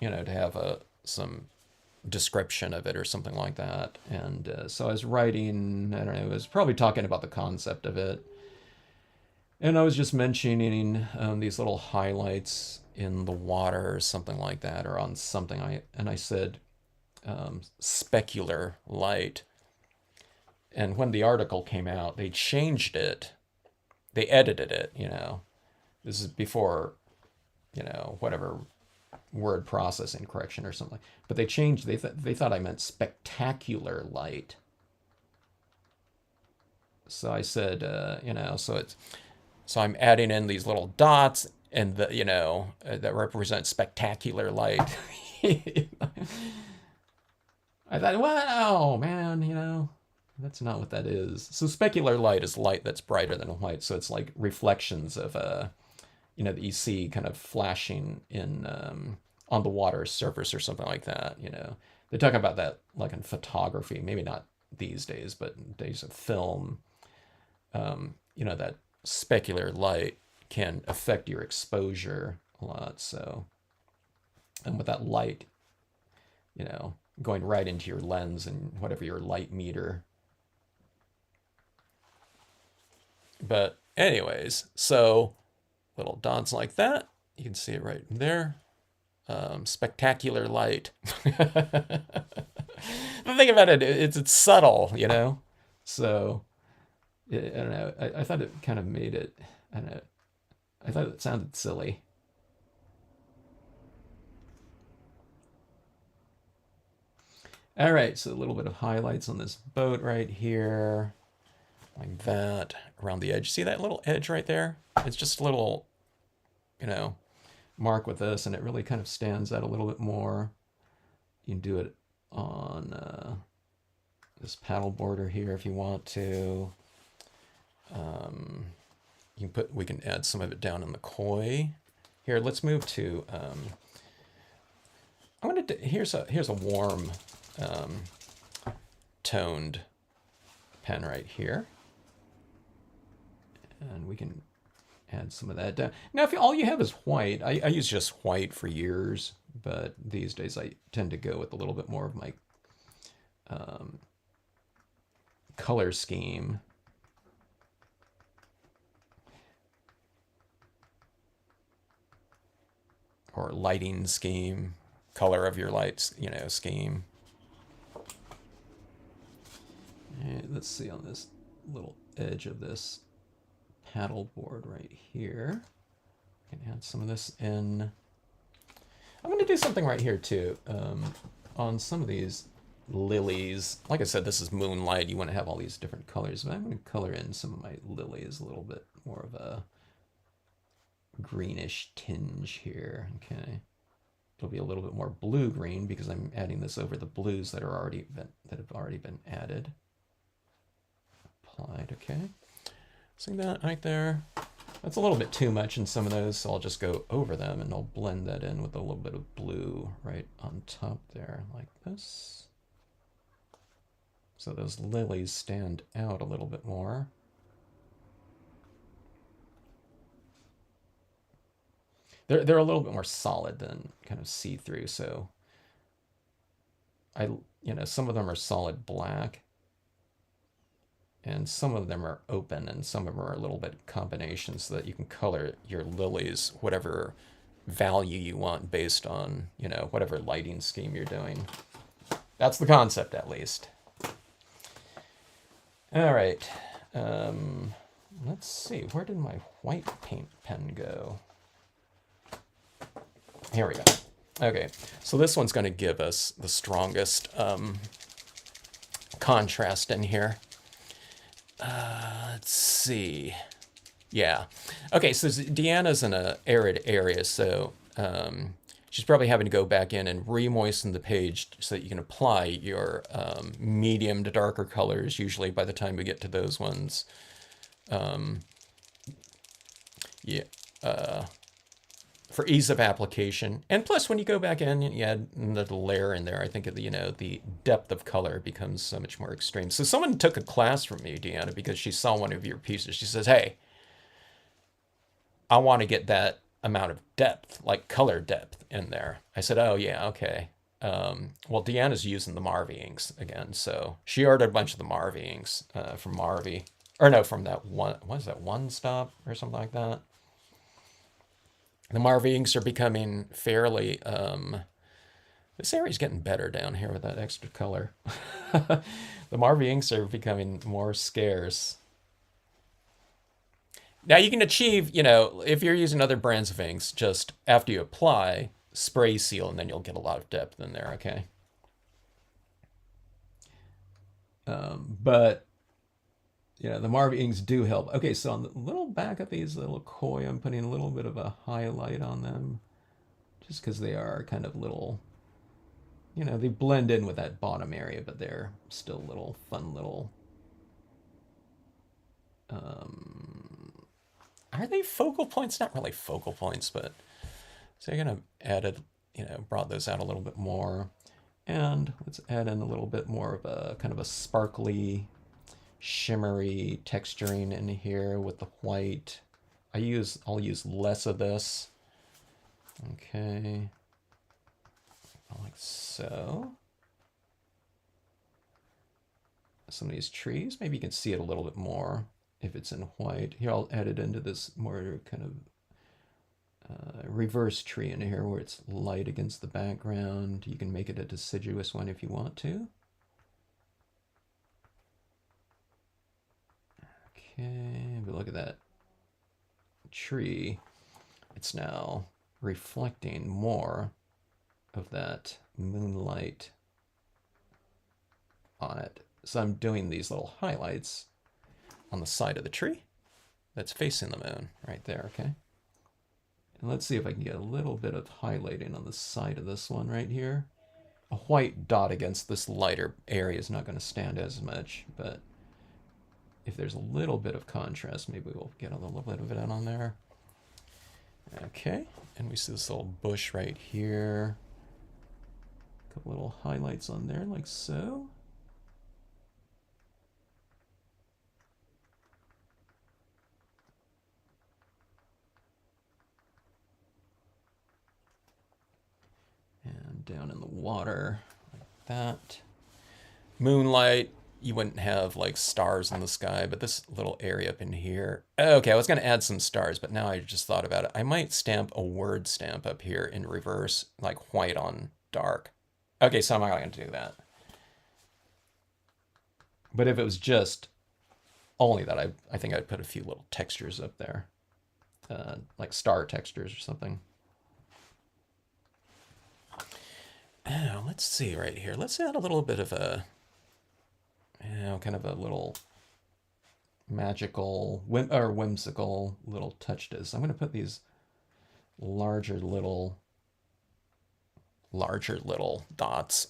you know, to have some description of it or something like that. And so I was writing, I don't know, I was probably talking about the concept of it. And I was just mentioning these little highlights in the water or something like that, or on something. And I said specular light. And when the article came out, they changed it. They edited it, you know. This is before, you know, whatever word processing correction or something. But they changed, they thought I meant spectacular light. So I said, you know, so I'm adding in these little dots and the, you know, that represent spectacular light. I thought, wow, man, you know, that's not what that is. So specular light is light that's brighter than white. So it's like reflections of, you know, that you see kind of flashing in on the water surface or something like that. You know, they talk about that like in photography, maybe not these days, but in days of film. You know, that specular light can affect your exposure a lot. So, and with that light, you know, going right into your lens and whatever your light meter. But anyways, so little dots like that. You can see it right there. Spectacular light. The thing about it, it's subtle, you know? So, I don't know. I thought it kind of made it, I don't know. I thought it sounded silly. All right, so a little bit of highlights on this boat right here, like that, around the edge. See that little edge right there? It's just a little, you know, mark with this, and it really kind of stands out a little bit more. You can do it on this paddle border here if you want to. We can add some of it down in the koi. Here, let's move to. I'm gonna. Here's a warm, toned pen right here, and we can add some of that down. Now, if all you have is white, I use just white for years, but these days I tend to go with a little bit more of my color scheme. Or lighting scheme, color of your lights, you know, scheme. And let's see on this little edge of this paddle board right here. I can add some of this in. I'm going to do something right here too. On some of these lilies. Like I said, this is Moonlight. You want to have all these different colors. But I'm going to color in some of my lilies a little bit more of a greenish tinge here. Okay. It'll be a little bit more blue-green because I'm adding this over the blues that have already been added. Applied, okay. See that right there? That's a little bit too much in some of those, so I'll just go over them and I'll blend that in with a little bit of blue right on top there, like this. So those lilies stand out a little bit more. They're a little bit more solid than kind of see-through, so some of them are solid black, and some of them are open, and some of them are a little bit combinations so that you can color your lilies whatever value you want based on, whatever lighting scheme you're doing. That's the concept, at least. All right. Let's see. Where did my white paint pen go? Here we go. Okay. So this one's going to give us the strongest contrast in here. Let's see. Yeah. Okay, so Deanna's in an arid area, so she's probably having to go back in and re-moisten the page so that you can apply your medium to darker colors, usually by the time we get to those ones. For ease of application. And plus, when you go back in and you add another layer in there, I think the depth of color becomes so much more extreme. So someone took a class from you, Deanna, because she saw one of your pieces. She says, hey, I want to get that amount of depth, like color depth in there. I said, oh, yeah, okay. Well, Deanna's using the Marvy inks again. So she ordered a bunch of the Marvy inks from Marvy. Or no, from that one, what is that, One Stop or something like that? The Marvy inks are becoming fairly, this area's getting better down here with that extra color. The Marvy inks are becoming more scarce. Now you can achieve, if you're using other brands of inks, just after you apply, spray seal, and then you'll get a lot of depth in there, okay? But the Marvy inks do help. Okay, so on the little back of these little koi, I'm putting a little bit of a highlight on them just because they are kind of little, they blend in with that bottom area, but they're still little fun little, are they focal points? Not really focal points, but so I'm going to add brought those out a little bit more. And let's add in a little bit more of a kind of a sparkly, shimmery texturing in here with the white. I'll use less of this. Okay. Like so. Some of these trees, maybe you can see it a little bit more if it's in white. Here, I'll add it into this more kind of reverse tree in here where it's light against the background. You can make it a deciduous one if you want to. Okay, but look at that tree. It's now reflecting more of that moonlight on it. So I'm doing these little highlights on the side of the tree that's facing the moon right there, okay? And let's see if I can get a little bit of highlighting on the side of this one right here. A white dot against this lighter area is not going to stand as much, but if there's a little bit of contrast, maybe we'll get a little bit of it on there. Okay, and we see this little bush right here. A couple little highlights on there, like so. And down in the water, like that. Moonlight. You wouldn't have like stars in the sky, but this little area up in here. Okay, I was going to add some stars, but now I just thought about it. I might stamp a word stamp up here in reverse, like white on dark. Okay, so I'm not going to do that. But if it was just only that, I think I'd put a few little textures up there, like star textures or something. Now, let's see right here. Let's add a little bit of a, kind of a little magical, or whimsical little touch to this. I'm going to put these larger little dots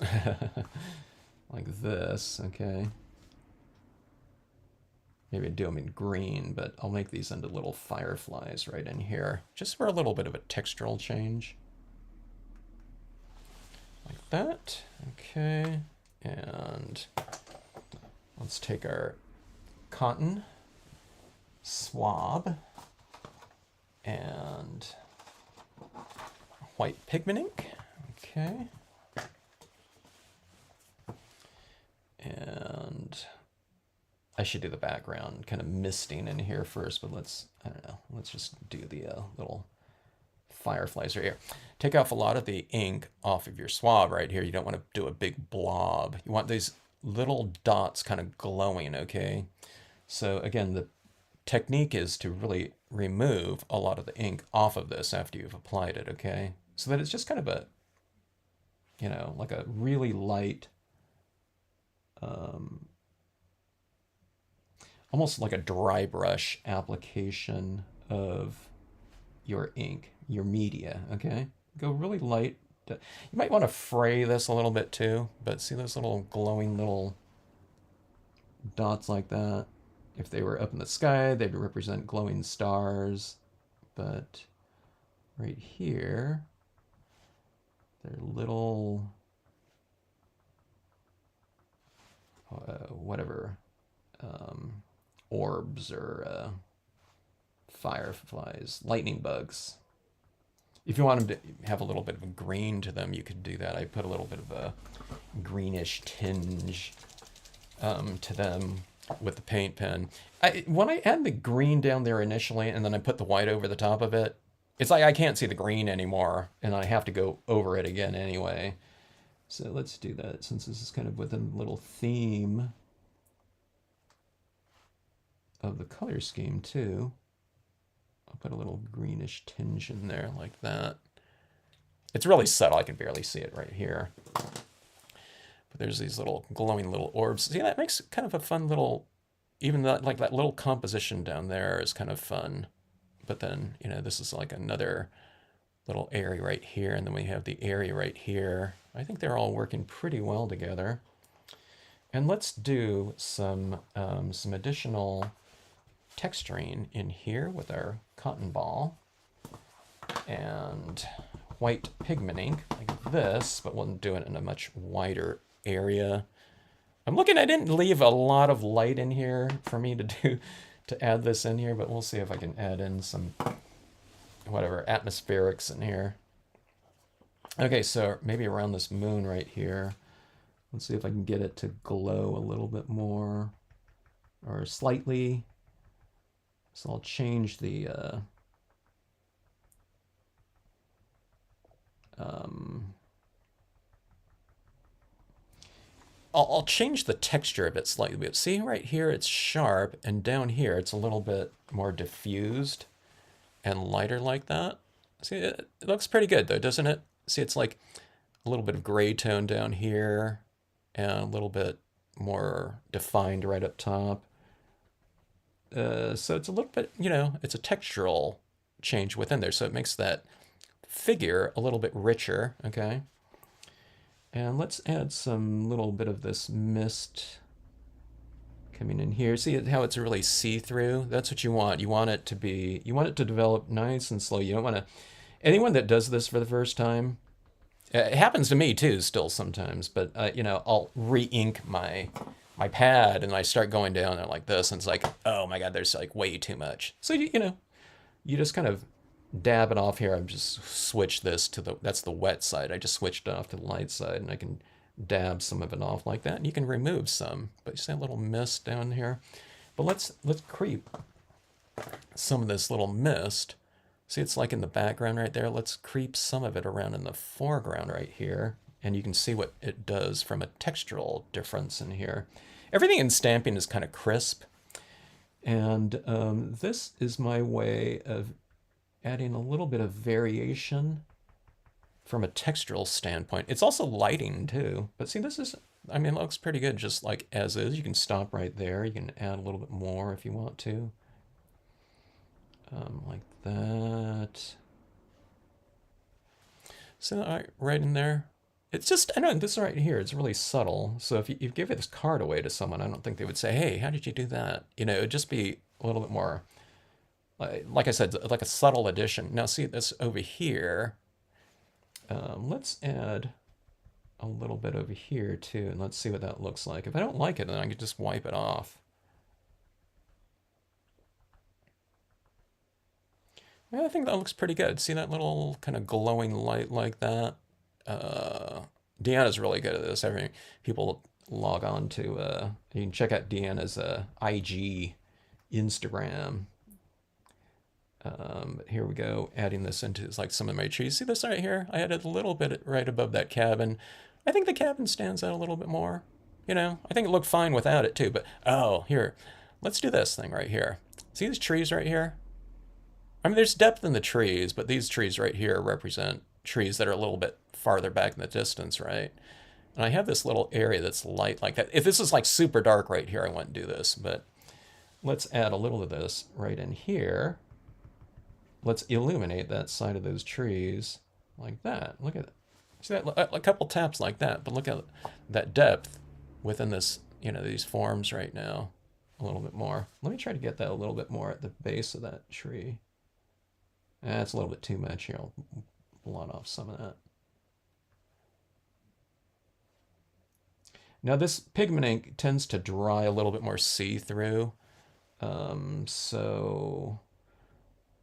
like this, okay? Maybe I'd do them in green, but I'll make these into little fireflies right in here, just for a little bit of a textural change. Like that, okay. And let's take our cotton swab and white pigment ink, okay. And I should do the background kind of misting in here first, but let's just do the little fireflies right here. Take off a lot of the ink off of your swab right here. You don't want to do a big blob. You want these little dots kind of glowing, okay? So again, the technique is to really remove a lot of the ink off of this after you've applied it, okay? So that it's just kind of a, like a really light, almost like a dry brush application of your ink, your media, okay? Go really light. You might want to fray this a little bit too, but see those little glowing little dots like that? If they were up in the sky, they'd represent glowing stars, but right here, they're little, whatever, orbs or fireflies, lightning bugs. If you want them to have a little bit of a green to them, you could do that. I put a little bit of a greenish tinge to them with the paint pen. When I add the green down there initially and then I put the white over the top of it, it's like I can't see the green anymore and I have to go over it again anyway. So let's do that since this is kind of within the little theme of the color scheme too. I'll put a little greenish tinge in there like that. It's really subtle. I can barely see it right here. But there's these little glowing little orbs. See, that makes kind of a fun little, even that, like that little composition down there is kind of fun. But then, this is like another little area right here. And then we have the area right here. I think they're all working pretty well together. And let's do some additional texturing in here with our cotton ball and white pigment ink like this, but we'll do it in a much wider area. I'm looking, I didn't leave a lot of light in here for me to add this in here, but we'll see if I can add in some whatever atmospherics in here. Okay, so maybe around this moon right here. Let's see if I can get it to glow a little bit more or slightly. So I'll change the I'll change the texture of it slightly. But see right here it's sharp, and down here it's a little bit more diffused and lighter like that. See, it looks pretty good though, doesn't it? See, it's like a little bit of gray tone down here and a little bit more defined right up top. So it's a little bit, it's a textural change within there. So it makes that figure a little bit richer, okay? And let's add some little bit of this mist coming in here. See how it's really see-through? That's what you want. You want it to develop nice and slow. You don't want to, anyone that does this for the first time, it happens to me too still sometimes, but I'll re-ink my pad and I start going down there like this and it's like, oh my God, there's like way too much. So, you just kind of dab it off here. I've just switched this to that's the wet side. I just switched it off to the light side and I can dab some of it off like that. And you can remove some, but you see that little mist down here? But let's creep some of this little mist. See, it's like in the background right there. Let's creep some of it around in the foreground right here. And you can see what it does from a textural difference in here. Everything in stamping is kind of crisp. And this is my way of adding a little bit of variation from a textural standpoint. It's also lighting too. But see, this is, I mean, it looks pretty good just like as is. You can stop right there. You can add a little bit more if you want to. Like that. So right in there. It's just, I know this right here, it's really subtle. So if you give this card away to someone, I don't think they would say, hey, how did you do that? You know, it'd just be a little bit more, like I said, like a subtle addition. Now see this over here. Let's add a little bit over here too, and let's see what that looks like. If I don't like it, then I can just wipe it off. Yeah, I think that looks pretty good. See that little kind of glowing light like that? Deanna's really good at this. Every people log on to, you can check out Deanna's IG Instagram. Here we go, adding this into like some of my trees. See this right here? I added a little bit right above that cabin. I think the cabin stands out a little bit more. You know, I think it looked fine without it too, but oh, here, let's do this thing right here. See these trees right here? I mean, there's depth in the trees, but these trees right here represent trees that are a little bit farther back in the distance, right? And I have this little area that's light like that. If this is like super dark right here, I wouldn't do this, but let's add a little of this right in here. Let's illuminate that side of those trees like that. Look at it. See that? A couple taps like that, but look at that depth within this, you know, these forms right now. A little bit more. Let me try to get that a little bit more at the base of that tree. That's a little bit too much here. I'll blot off some of that. Now this pigment ink tends to dry a little bit more see-through. So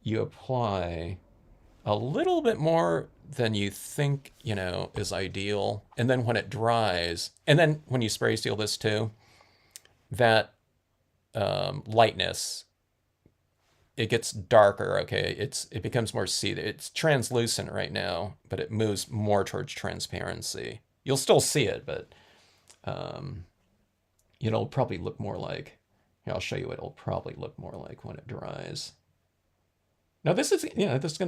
you apply a little bit more than you think, you know, is ideal. And then when it dries, and then when you spray seal this too, that lightness, it gets darker, okay? It becomes more see-through. It's translucent right now, but it moves more towards transparency. You'll still see it, but it'll probably look more like, here, I'll show you what it'll probably look more like when it dries. Now this is, you know, it's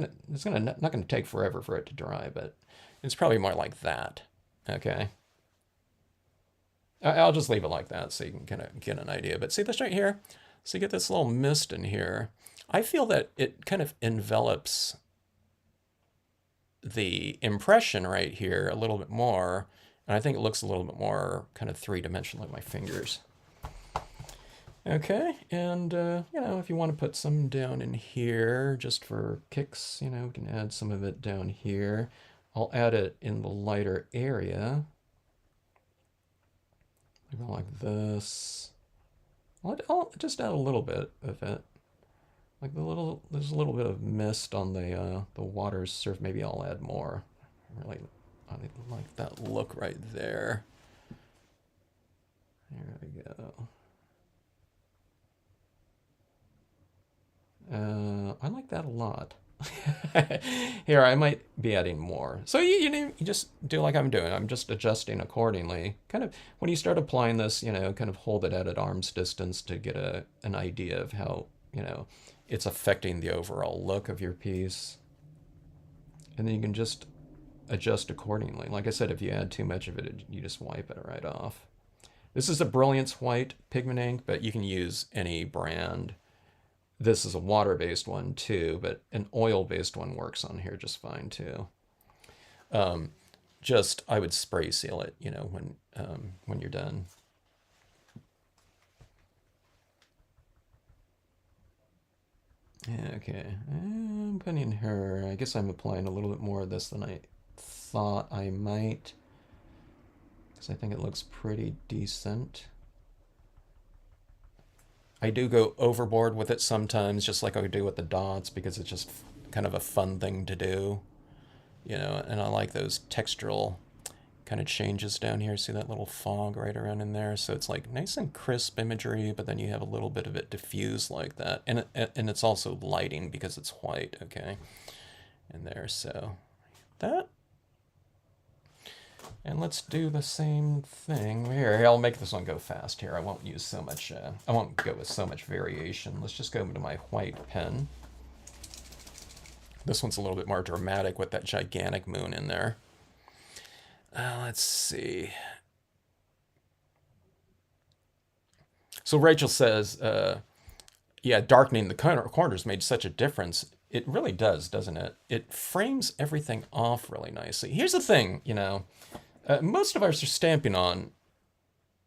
not gonna take forever for it to dry, but it's probably more like that, okay? I'll just leave it like that so you can kind of get an idea. But see this right here? So you get this little mist in here. I feel that it kind of envelops the impression right here a little bit more. And I think it looks a little bit more kind of three-dimensional like my fingers. Okay, and you know, if you want to put some down in here just for kicks, you know, we can add some of it down here. I'll add it in the lighter area. Go like this. I'll just add a little bit of it. Like there's a little bit of mist on the water's surface. Maybe I'll add more. I like that look right there. There we go. I like that a lot. Here, I might be adding more. So you just do like I'm doing. I'm just adjusting accordingly. Kind of, when you start applying this, you know, kind of hold it at arm's distance to get an idea of how, you know, it's affecting the overall look of your piece. And then you can just adjust accordingly. Like I said, if you add too much of it, you just wipe it right off. This is a Brilliance White pigment ink, but you can use any brand. This is a water-based one too, but an oil-based one works on here just fine too. Just, I would spray seal it, you know, when you're done. Okay, I'm putting her, I guess I'm applying a little bit more of this than I thought I might, because I think it looks pretty decent. I do go overboard with it sometimes, just like I do with the dots, because it's just kind of a fun thing to do, you know, and I like those textural kind of changes down here. See that little fog right around in there? So it's like nice and crisp imagery, but then you have a little bit of it diffused like that. And it's also lighting because it's white, okay, in there, so that. And let's do the same thing here. I'll make this one go fast here. I won't use so much, I won't go with so much variation. Let's just go into my white pen. This one's a little bit more dramatic with that gigantic moon in there. Let's see. So Rachel says, yeah, darkening the corners made such a difference. It really does, doesn't it? It frames everything off really nicely. Here's the thing, most of us are stamping on,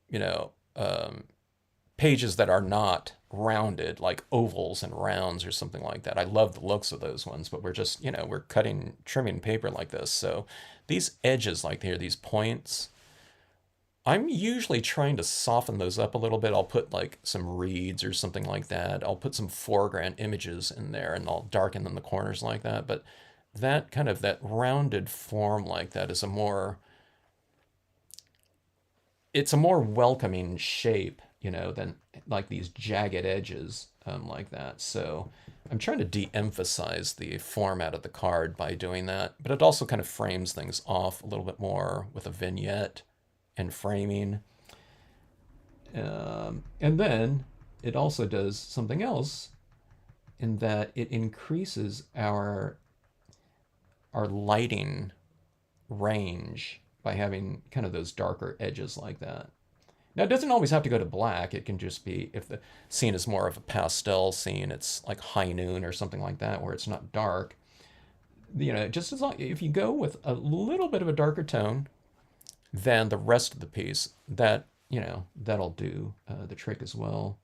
you know, pages that are not rounded, like ovals and rounds or something like that. I love the looks of those ones, but we're just, we're trimming paper like this. So these edges like here, these points, I'm usually trying to soften those up a little bit. I'll put like some reeds or something like that. I'll put some foreground images in there and I'll darken in the corners like that. But that kind of that rounded form like that is it's a more welcoming shape, than like these jagged edges like that. So I'm trying to de-emphasize the format of the card by doing that, but it also kind of frames things off a little bit more with a vignette and framing. And then it also does something else in that it increases our lighting range by having kind of those darker edges like that. Now, it doesn't always have to go to black. It can just be, if the scene is more of a pastel scene, it's like high noon or something like that, where it's not dark. Just as long, if you go with a little bit of a darker tone than the rest of the piece, that'll do the trick as well.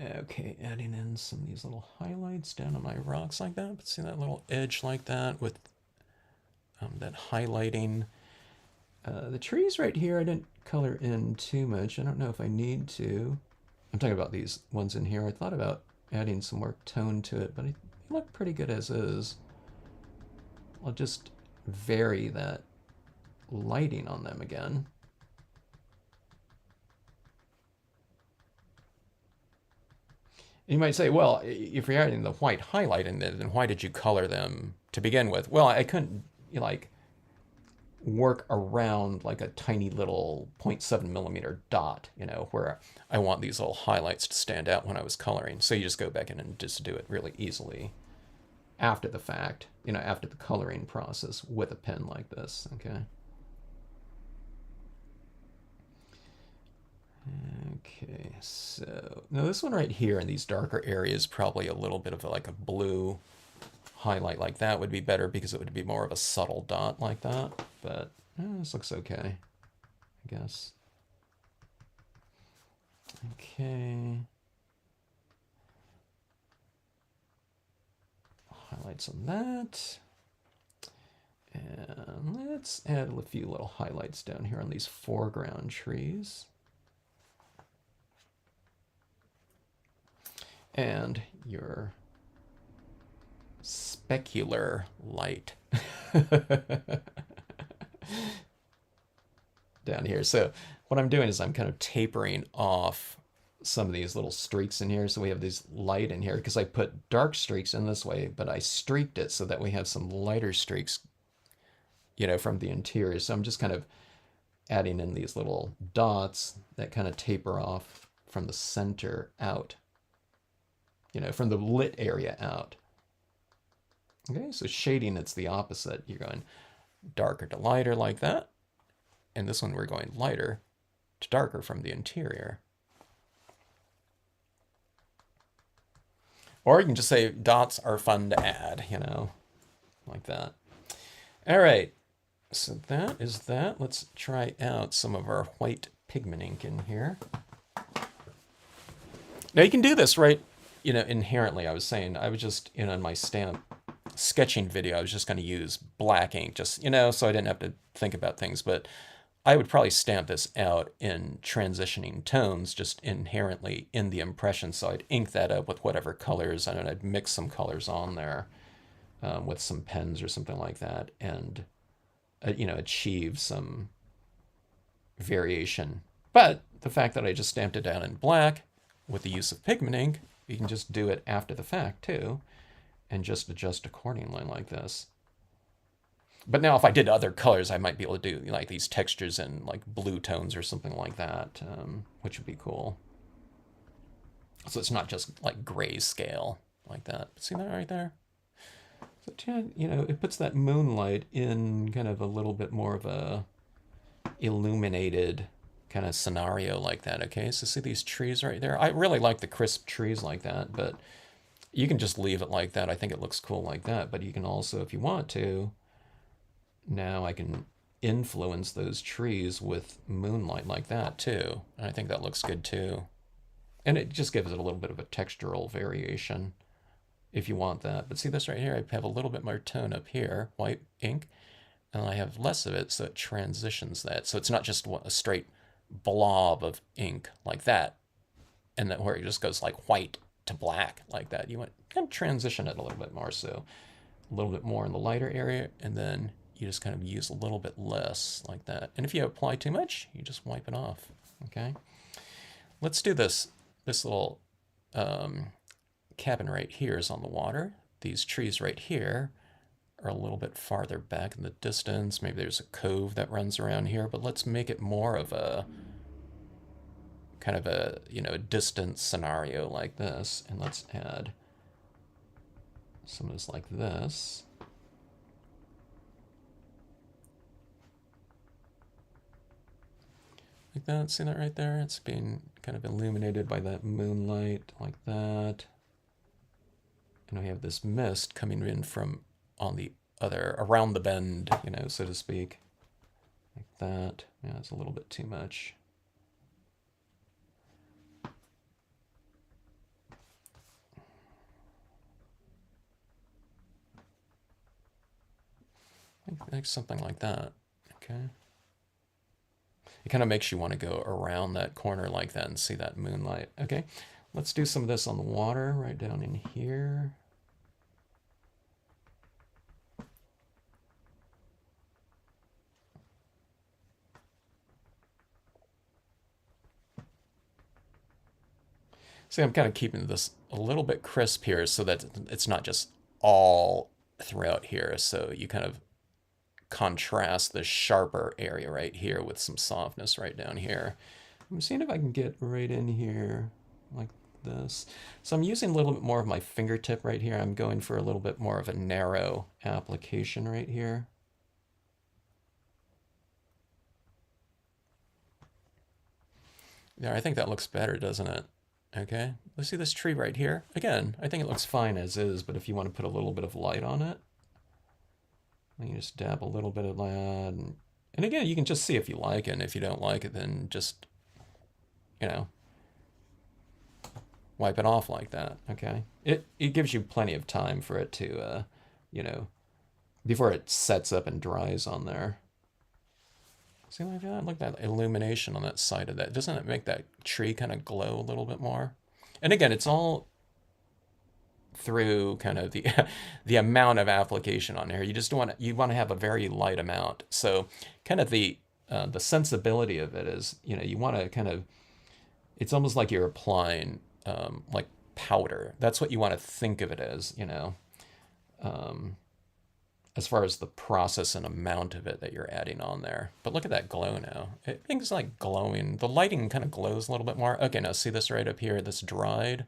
Okay, adding in some of these little highlights down on my rocks like that. But see that little edge like that with that highlighting. The trees right here, I didn't color in too much. I don't know if I need to. I'm talking about these ones in here. I thought about adding some more tone to it, but they look pretty good as is. I'll just vary that lighting on them again. You might say, well, if you're adding the white highlight in there, then why did you color them to begin with? Well, I couldn't, work around like a tiny little 0.7 millimeter dot, where I want these little highlights to stand out when I was coloring. So you just go back in and just do it really easily after the fact, after the coloring process with a pen like this, okay? Okay, so now this one right here in these darker areas, probably a little bit of like a blue highlight like that would be better because it would be more of a subtle dot like that. But this looks okay, I guess. Okay. Highlights on that. And let's add a few little highlights down here on these foreground trees. And your specular light down here. So what I'm doing is I'm kind of tapering off some of these little streaks in here. So we have this light in here because I put dark streaks in this way, but I streaked it so that we have some lighter streaks, from the interior. So I'm just kind of adding in these little dots that kind of taper off from the center out, from the lit area out. Okay, so shading, it's the opposite. You're going darker to lighter like that. And this one we're going lighter to darker from the interior. Or you can just say dots are fun to add, like that. All right, so that is that. Let's try out some of our white pigment ink in here. Now you can do this, right? Inherently, I was saying, I was just, in my stamp sketching video, I was just going to use black ink, just, so I didn't have to think about things. But I would probably stamp this out in transitioning tones, just inherently in the impression. So I'd ink that up with whatever colors, and I'd mix some colors on there with some pens or something like that, and, achieve some variation. But the fact that I just stamped it down in black with the use of pigment ink, you can just do it after the fact too, and just adjust accordingly like this. But now if I did other colors, I might be able to do like these textures in like blue tones or something like that, which would be cool. So it's not just like grayscale, like that. See that right there? So, you know, it puts that moonlight in kind of a little bit more of a illuminated kind of scenario like that. Okay, so see these trees right there? I really like the crisp trees like that, but you can just leave it like that. I think it looks cool like that, but you can also, if you want to, now I can influence those trees with moonlight like that too. And I think that looks good too. And it just gives it a little bit of a textural variation if you want that. But see this right here? I have a little bit more tone up here, white ink, and I have less of it, so it transitions that. So it's not just a straight blob of ink like that, and that where it just goes like white to black like that. You want to kind of transition it a little bit more, so a little bit more in the lighter area, and then you just kind of use a little bit less like that. And if you apply too much, you just wipe it off. Okay, let's do this. This little cabin right here is on the water. These trees right here are a little bit farther back in the distance. Maybe there's a cove that runs around here, but let's make it more of a kind of a, you know, distant scenario like this. And let's add some of this like this. Like that, see that right there? It's being kind of illuminated by that moonlight like that. And we have this mist coming in from on the other, around the bend, you know, so to speak. Like that. Yeah, it's a little bit too much. Like something like that. Okay. It kind of makes you want to go around that corner like that and see that moonlight. Okay, let's do some of this on the water right down in here. See, I'm kind of keeping this a little bit crisp here so that it's not just all throughout here. So you kind of contrast the sharper area right here with some softness right down here. I'm seeing if I can get right in here like this. So I'm using a little bit more of my fingertip right here. I'm going for a little bit more of a narrow application right here. Yeah, I think that looks better, doesn't it? Okay, let's see this tree right here. Again, I think it looks fine as is, but if you want to put a little bit of light on it, you can just dab a little bit of that. And again, you can just see if you like it, and if you don't like it, then just, you know, wipe it off like that, okay? It gives you plenty of time for it to, you know, before it sets up and dries on there. See like that? Look at that illumination on that side of that. Doesn't it make that tree kind of glow a little bit more? And again, it's all through kind of the the amount of application on here. You just want to have a very light amount. So kind of the sensibility of it is, you know, you want to kind of, it's almost like you're applying like powder. That's what you want to think of it as, you know, as far as the process and amount of it that you're adding on there. But look at that glow now. Things like glowing. The lighting kind of glows a little bit more. Okay, now see this right up here, this dried.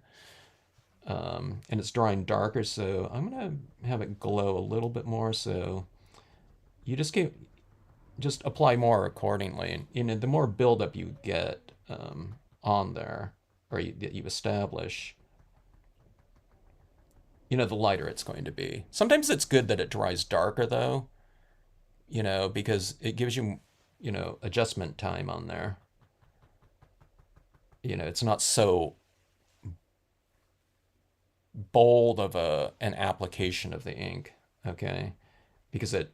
And it's drying darker, so I'm gonna have it glow a little bit more. So you just apply more accordingly, and you know, the more buildup you get on there, or that you establish, you know, the lighter it's going to be. Sometimes it's good that it dries darker though, you know, because it gives you, you know, adjustment time on there. You know, it's not so bold of an application of the ink, okay? Because it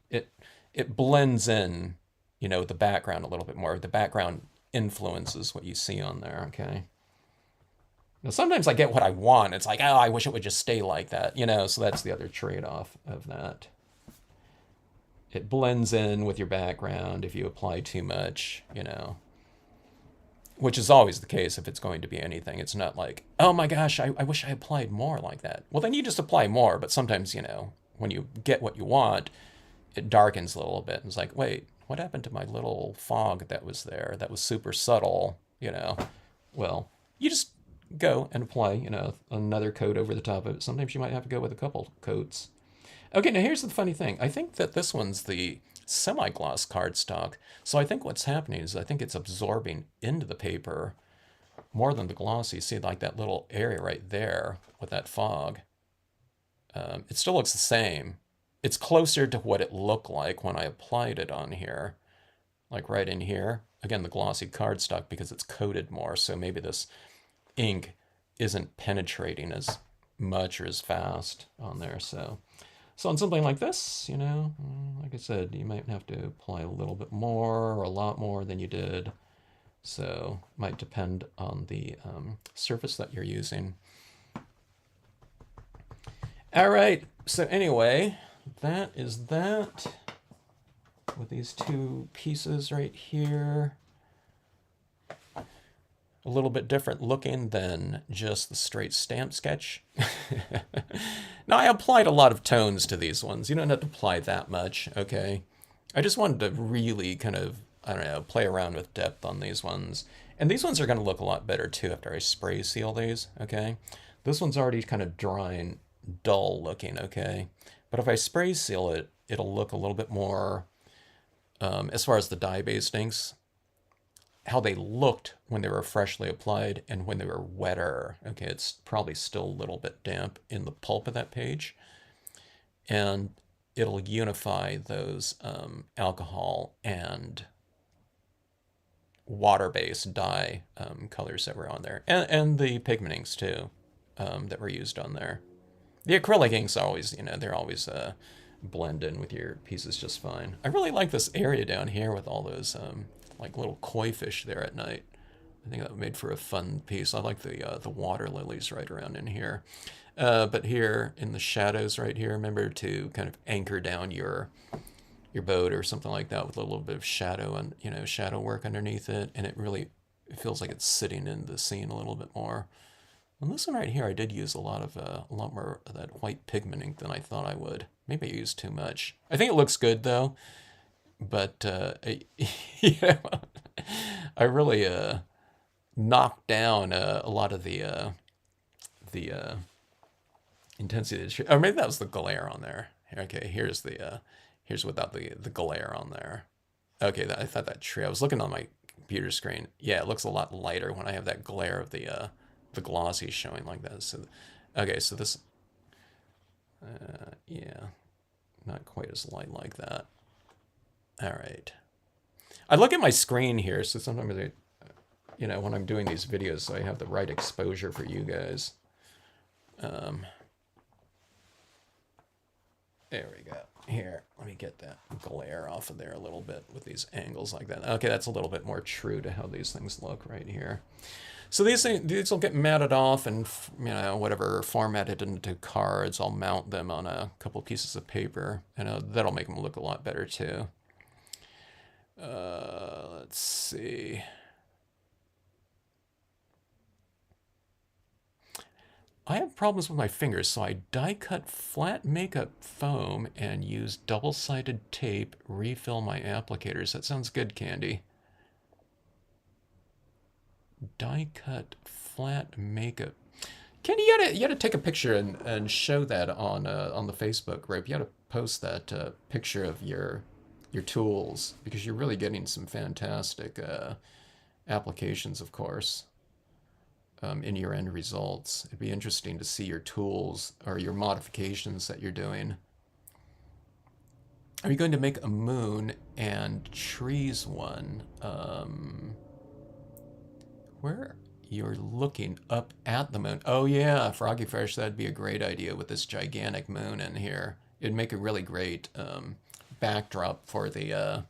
blends in, you know, the background a little bit more. The background influences what you see on there, okay? Now sometimes I get what I want. It's like, oh, I wish it would just stay like that, you know, so that's the other trade-off of that. It blends in with your background if you apply too much, you know. Which is always the case if it's going to be anything. It's not like, oh my gosh, I wish I applied more like that. Well, then you just apply more, but sometimes, you know, when you get what you want, it darkens a little bit. And it's like, wait, what happened to my little fog that was there that was super subtle, you know? Well, you just go and apply, another coat over the top of it. Sometimes you might have to go with a couple coats. Okay, now here's the funny thing. I think that this one's the semi-gloss cardstock. So I think what's happening is I think it's absorbing into the paper more than the glossy. See, like that little area right there with that fog. It still looks the same. It's closer to what it looked like when I applied it on here. Like right in here. Again, the glossy cardstock because it's coated more. So maybe this ink isn't penetrating as much or as fast on there. So on something like this, like I said, you might have to apply a little bit more or a lot more than you did. So it might depend on the surface that you're using. All right, so anyway, that is that with these two pieces right here. A little bit different looking than just the straight stamp sketch. Now, I applied a lot of tones to these ones. You don't have to apply that much, okay? I just wanted to really kind of, I don't know, play around with depth on these ones. And these ones are going to look a lot better, too, after I spray seal these, okay? This one's already kind of drying, dull looking, okay? But if I spray seal it, it'll look a little bit more, as far as the dye-based inks, how they looked when they were freshly applied and when they were wetter. Okay, it's probably still a little bit damp in the pulp of that page. And it'll unify those alcohol and water-based dye colors that were on there. And the pigment inks, too, that were used on there. The acrylic inks always, they're always blend in with your pieces just fine. I really like this area down here with all those like little koi fish there at night. I think that made for a fun piece. I like the water lilies right around in here. But here in the shadows right here, remember to kind of anchor down your boat or something like that with a little bit of shadow and shadow work underneath it, and it feels like it's sitting in the scene a little bit more. On this one right here, I did use a lot more of that white pigment ink than I thought I would. Maybe I used too much. I think it looks good though. But I really knocked down a lot of the intensity. Or maybe that was the glare on there. Okay, here's without the glare on there. Okay, I thought that tree. I was looking on my computer screen. Yeah, it looks a lot lighter when I have that glare of the glossy showing like that. So, okay, so this, yeah, not quite as light like that. All right. I look at my screen here, so sometimes when I'm doing these videos, so I have the right exposure for you guys. There we go. Here, let me get that glare off of there a little bit with these angles like that. Okay, that's a little bit more true to how these things look right here. So these will get matted off and whatever formatted into cards. I'll mount them on a couple pieces of paper, and that'll make them look a lot better too. Let's see. I have problems with my fingers, so I die cut flat makeup foam and use double-sided tape, refill my applicators. That sounds good, Candy. Die cut flat makeup. Candy, you gotta take a picture and show that on the Facebook group. You gotta post that picture of your tools, because you're really getting some fantastic applications, of course, in your end results. It'd be interesting to see your tools or your modifications that you're doing. Are you going to make a moon and trees one? Where you're looking up at the moon. Oh yeah, Froggy Fresh, that'd be a great idea with this gigantic moon in here. It'd make a really great backdrop for the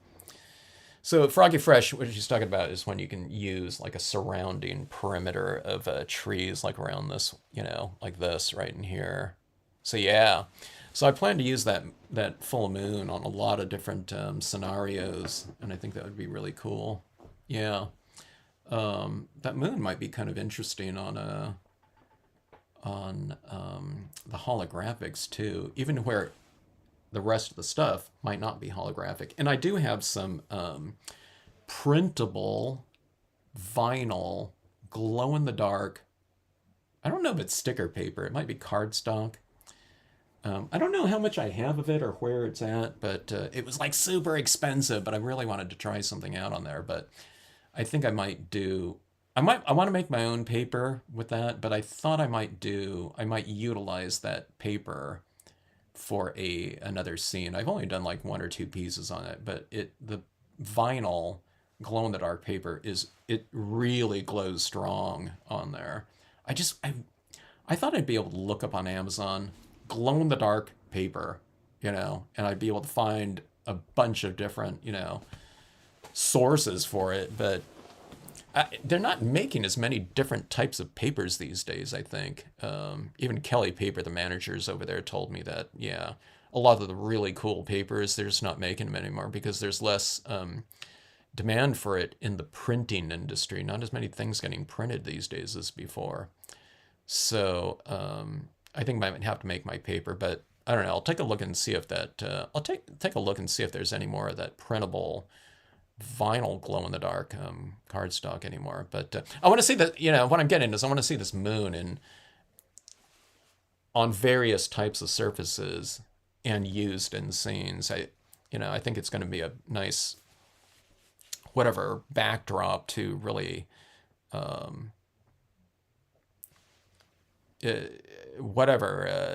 so Froggy Fresh, what she's talking about is when you can use like a surrounding perimeter of trees, like around this, like this right in here. So yeah, so I plan to use that full moon on a lot of different scenarios, and I think that would be really cool. Yeah, that moon might be kind of interesting on the holographics too, even where the rest of the stuff might not be holographic. And I do have some printable vinyl glow-in-the-dark I don't know if it's sticker paper. It might be cardstock. I don't know how much I have of it or where it's at, but it was like super expensive. But I really wanted to try something out on there. But I think I might do. I want to make my own paper with that, but I thought I might utilize that paper for another scene. I've only done like one or two pieces on it, but the vinyl glow in the dark paper it really glows strong on there. I thought I'd be able to look up on Amazon glow in the dark paper, and I'd be able to find a bunch of different, sources for it, but they're not making as many different types of papers these days, I think. Even Kelly Paper, the managers over there, told me that, yeah, a lot of the really cool papers, they're just not making them anymore because there's less demand for it in the printing industry. Not as many things getting printed these days as before. So I think I might have to make my paper, but I don't know. I'll take a look and see if I'll take a look and see if there's any more of that printable vinyl glow in the dark cardstock anymore. But I want to see that. What I'm getting is I want to see this moon on various types of surfaces and used in scenes. I think it's going to be a nice whatever backdrop to really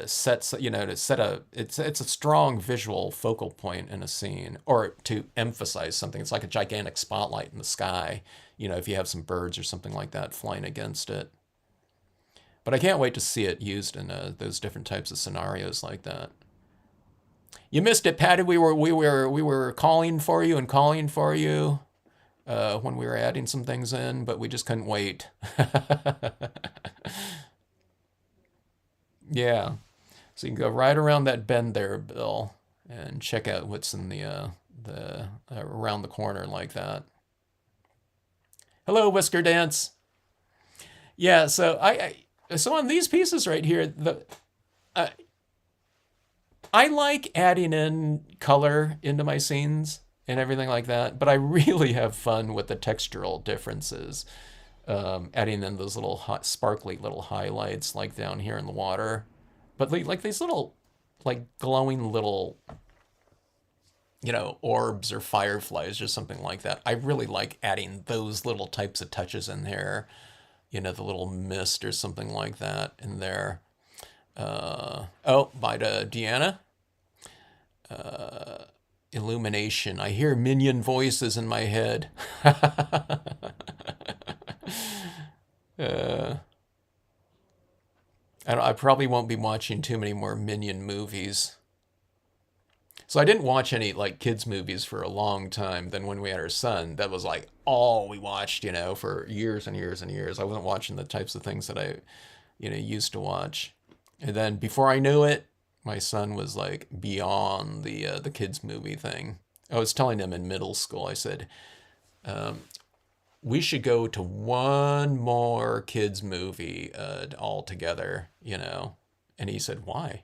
sets to set it's a strong visual focal point in a scene or to emphasize something. It's like a gigantic spotlight in the sky, if you have some birds or something like that flying against it. But I can't wait to see it used in those different types of scenarios like that. You missed it, Patty. We were calling for you and calling for you when we were adding some things in, but we just couldn't wait. Yeah. So you can go right around that bend there, Bill, and check out what's in the around the corner like that. Hello, Whisker Dance. Yeah. So so on these pieces right here, uh, I like adding in color into my scenes and everything like that, but I really have fun with the textural differences. Adding in those little sparkly little highlights like down here in the water, but like these little like glowing little orbs or fireflies or something like that. I really like adding those little types of touches in here, the little mist or something like that in there. By the Deanna. Illumination. I hear minion voices in my head. I probably won't be watching too many more Minion movies. So I didn't watch any like kids movies for a long time. Then when we had our son, that was like all we watched, for years and years and years. I wasn't watching the types of things that I, used to watch. And then before I knew it, my son was like beyond the kids movie thing. I was telling him in middle school, I said, we should go to one more kids movie all together, And he said, why?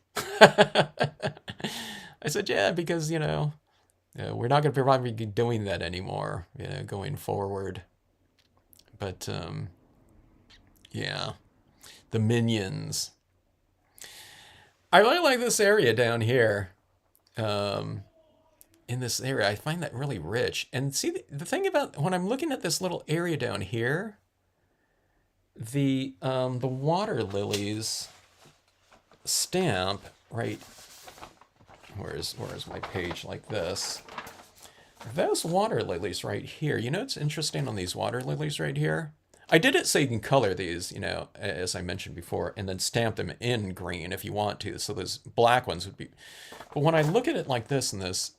I said, yeah, because, we're not going to probably be doing that anymore, going forward. But, yeah, the Minions. I really like this area down here. In this area, I find that really rich. And see, the thing about when I'm looking at this little area down here, the water lilies stamp right. Where's my page like this? Those water lilies right here. It's interesting on these water lilies right here. I did it so you can color these, as I mentioned before, and then stamp them in green if you want to. So those black ones would be. But when I look at it like this in this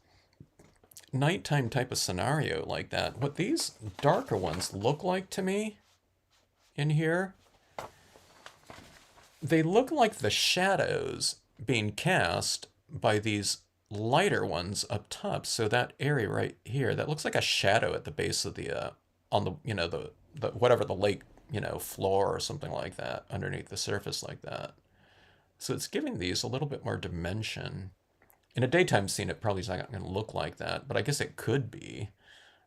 nighttime type of scenario like that, what these darker ones look like to me in here, they look like the shadows being cast by these lighter ones up top. So that area right here, that looks like a shadow at the base of the on the the whatever the lake floor or something like that underneath the surface like that. So it's giving these a little bit more dimension. In a daytime scene, it probably is not going to look like that, but I guess it could be.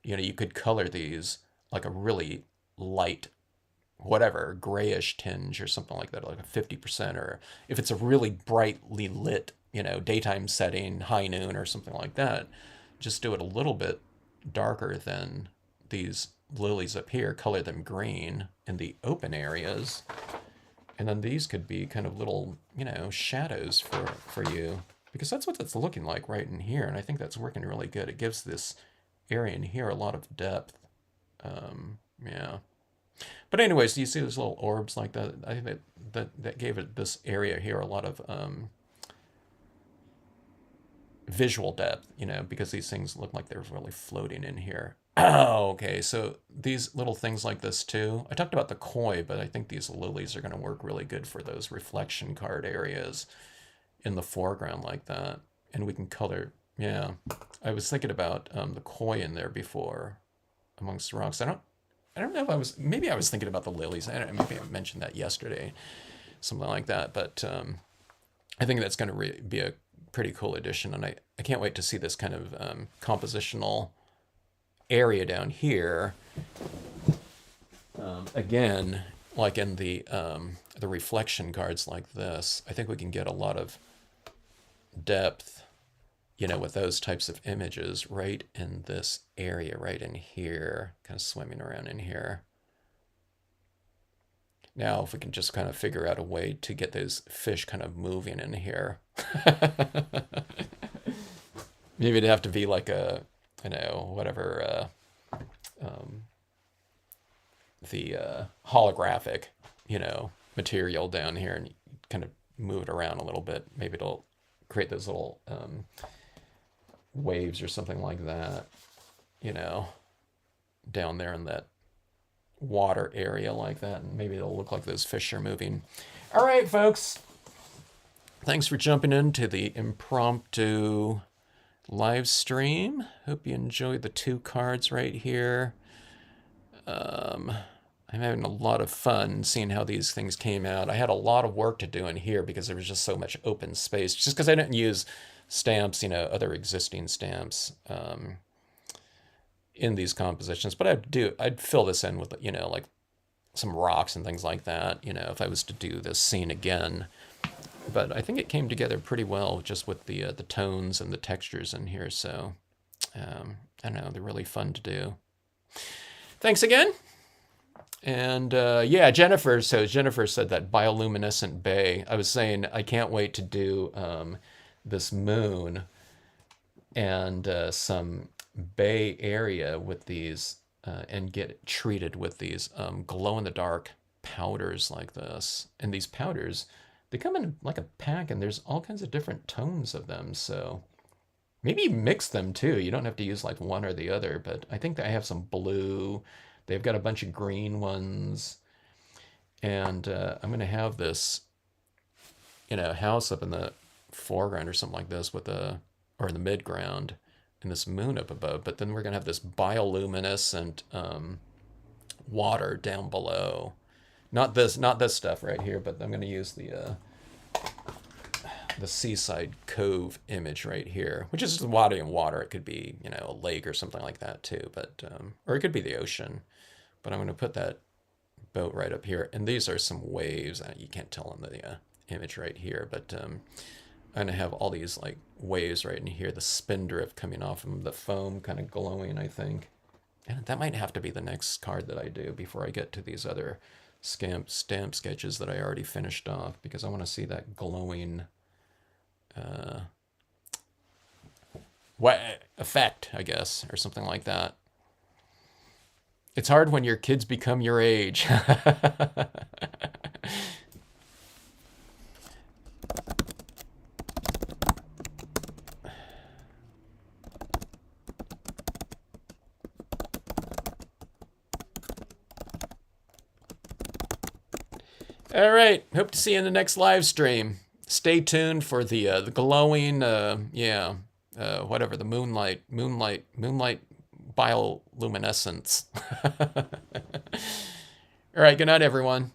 You could color these like a really light whatever, grayish tinge or something like that, like a 50%, or if it's a really brightly lit, daytime setting, high noon or something like that, just do it a little bit darker than these lilies up here, color them green in the open areas. And then these could be kind of little, shadows for you, because that's what it's looking like right in here. And I think that's working really good. It gives this area in here a lot of depth. Yeah. But anyways, do you see those little orbs like that? I think that gave it, this area here, a lot of visual depth, because these things look like they're really floating in here. Oh, okay, so these little things like this too. I talked about the koi, but I think these lilies are going to work really good for those reflection card areas in the foreground like that. And we can color, yeah. I was thinking about the koi in there before amongst the rocks. I don't know if maybe I was thinking about the lilies. Maybe I mentioned that yesterday, something like that. But I think that's going to be a pretty cool addition. And I can't wait to see this kind of compositional area down here. Again, like in the reflection cards like this, I think we can get a lot of depth, with those types of images right in this area, right in here, kind of swimming around in here. Now, if we can just kind of figure out a way to get those fish kind of moving in here. Maybe it'd have to be like a, whatever, the holographic, material down here, and kind of move it around a little bit. Maybe it'll create those little waves or something like that, down there in that water area like that, and maybe it'll look like those fish are moving. All right, folks. Thanks for jumping into the impromptu live stream. Hope you enjoyed the 2 cards right here. I'm having a lot of fun seeing how these things came out. I had a lot of work to do in here because there was just so much open space, just because I didn't use stamps, other existing stamps in these compositions. But I'd fill this in with, like some rocks and things like that, if I was to do this scene again. But I think it came together pretty well just with the tones and the textures in here. So I don't know, they're really fun to do. Thanks again. And yeah, Jennifer said that bioluminescent bay. I was saying I can't wait to do this moon and some bay area with these and get it treated with these glow-in-the-dark powders like this. And these powders, they come in like a pack, and there's all kinds of different tones of them. So maybe mix them too. You don't have to use like one or the other, but I think that I have some blue. They've got a bunch of green ones. And I'm going to have this, house up in the foreground or something like this or in the midground, and this moon up above. But then we're going to have this bioluminescent water down below. Not this stuff right here, but I'm going to use the seaside cove image right here, which is just water and water. It could be, a lake or something like that too, but or it could be the ocean. But I'm going to put that boat right up here, and these are some waves. You can't tell in the image right here, but I'm going to have all these like waves right in here. The spindrift coming off of the foam, kind of glowing, I think. And that might have to be the next card that I do before I get to these other stamp sketches that I already finished off, because I want to see that glowing effect, I guess, or something like that. It's hard when your kids become your age. All right, hope to see you in the next live stream. Stay tuned for the glowing, whatever, the moonlight bioluminescence. All right, good night, everyone.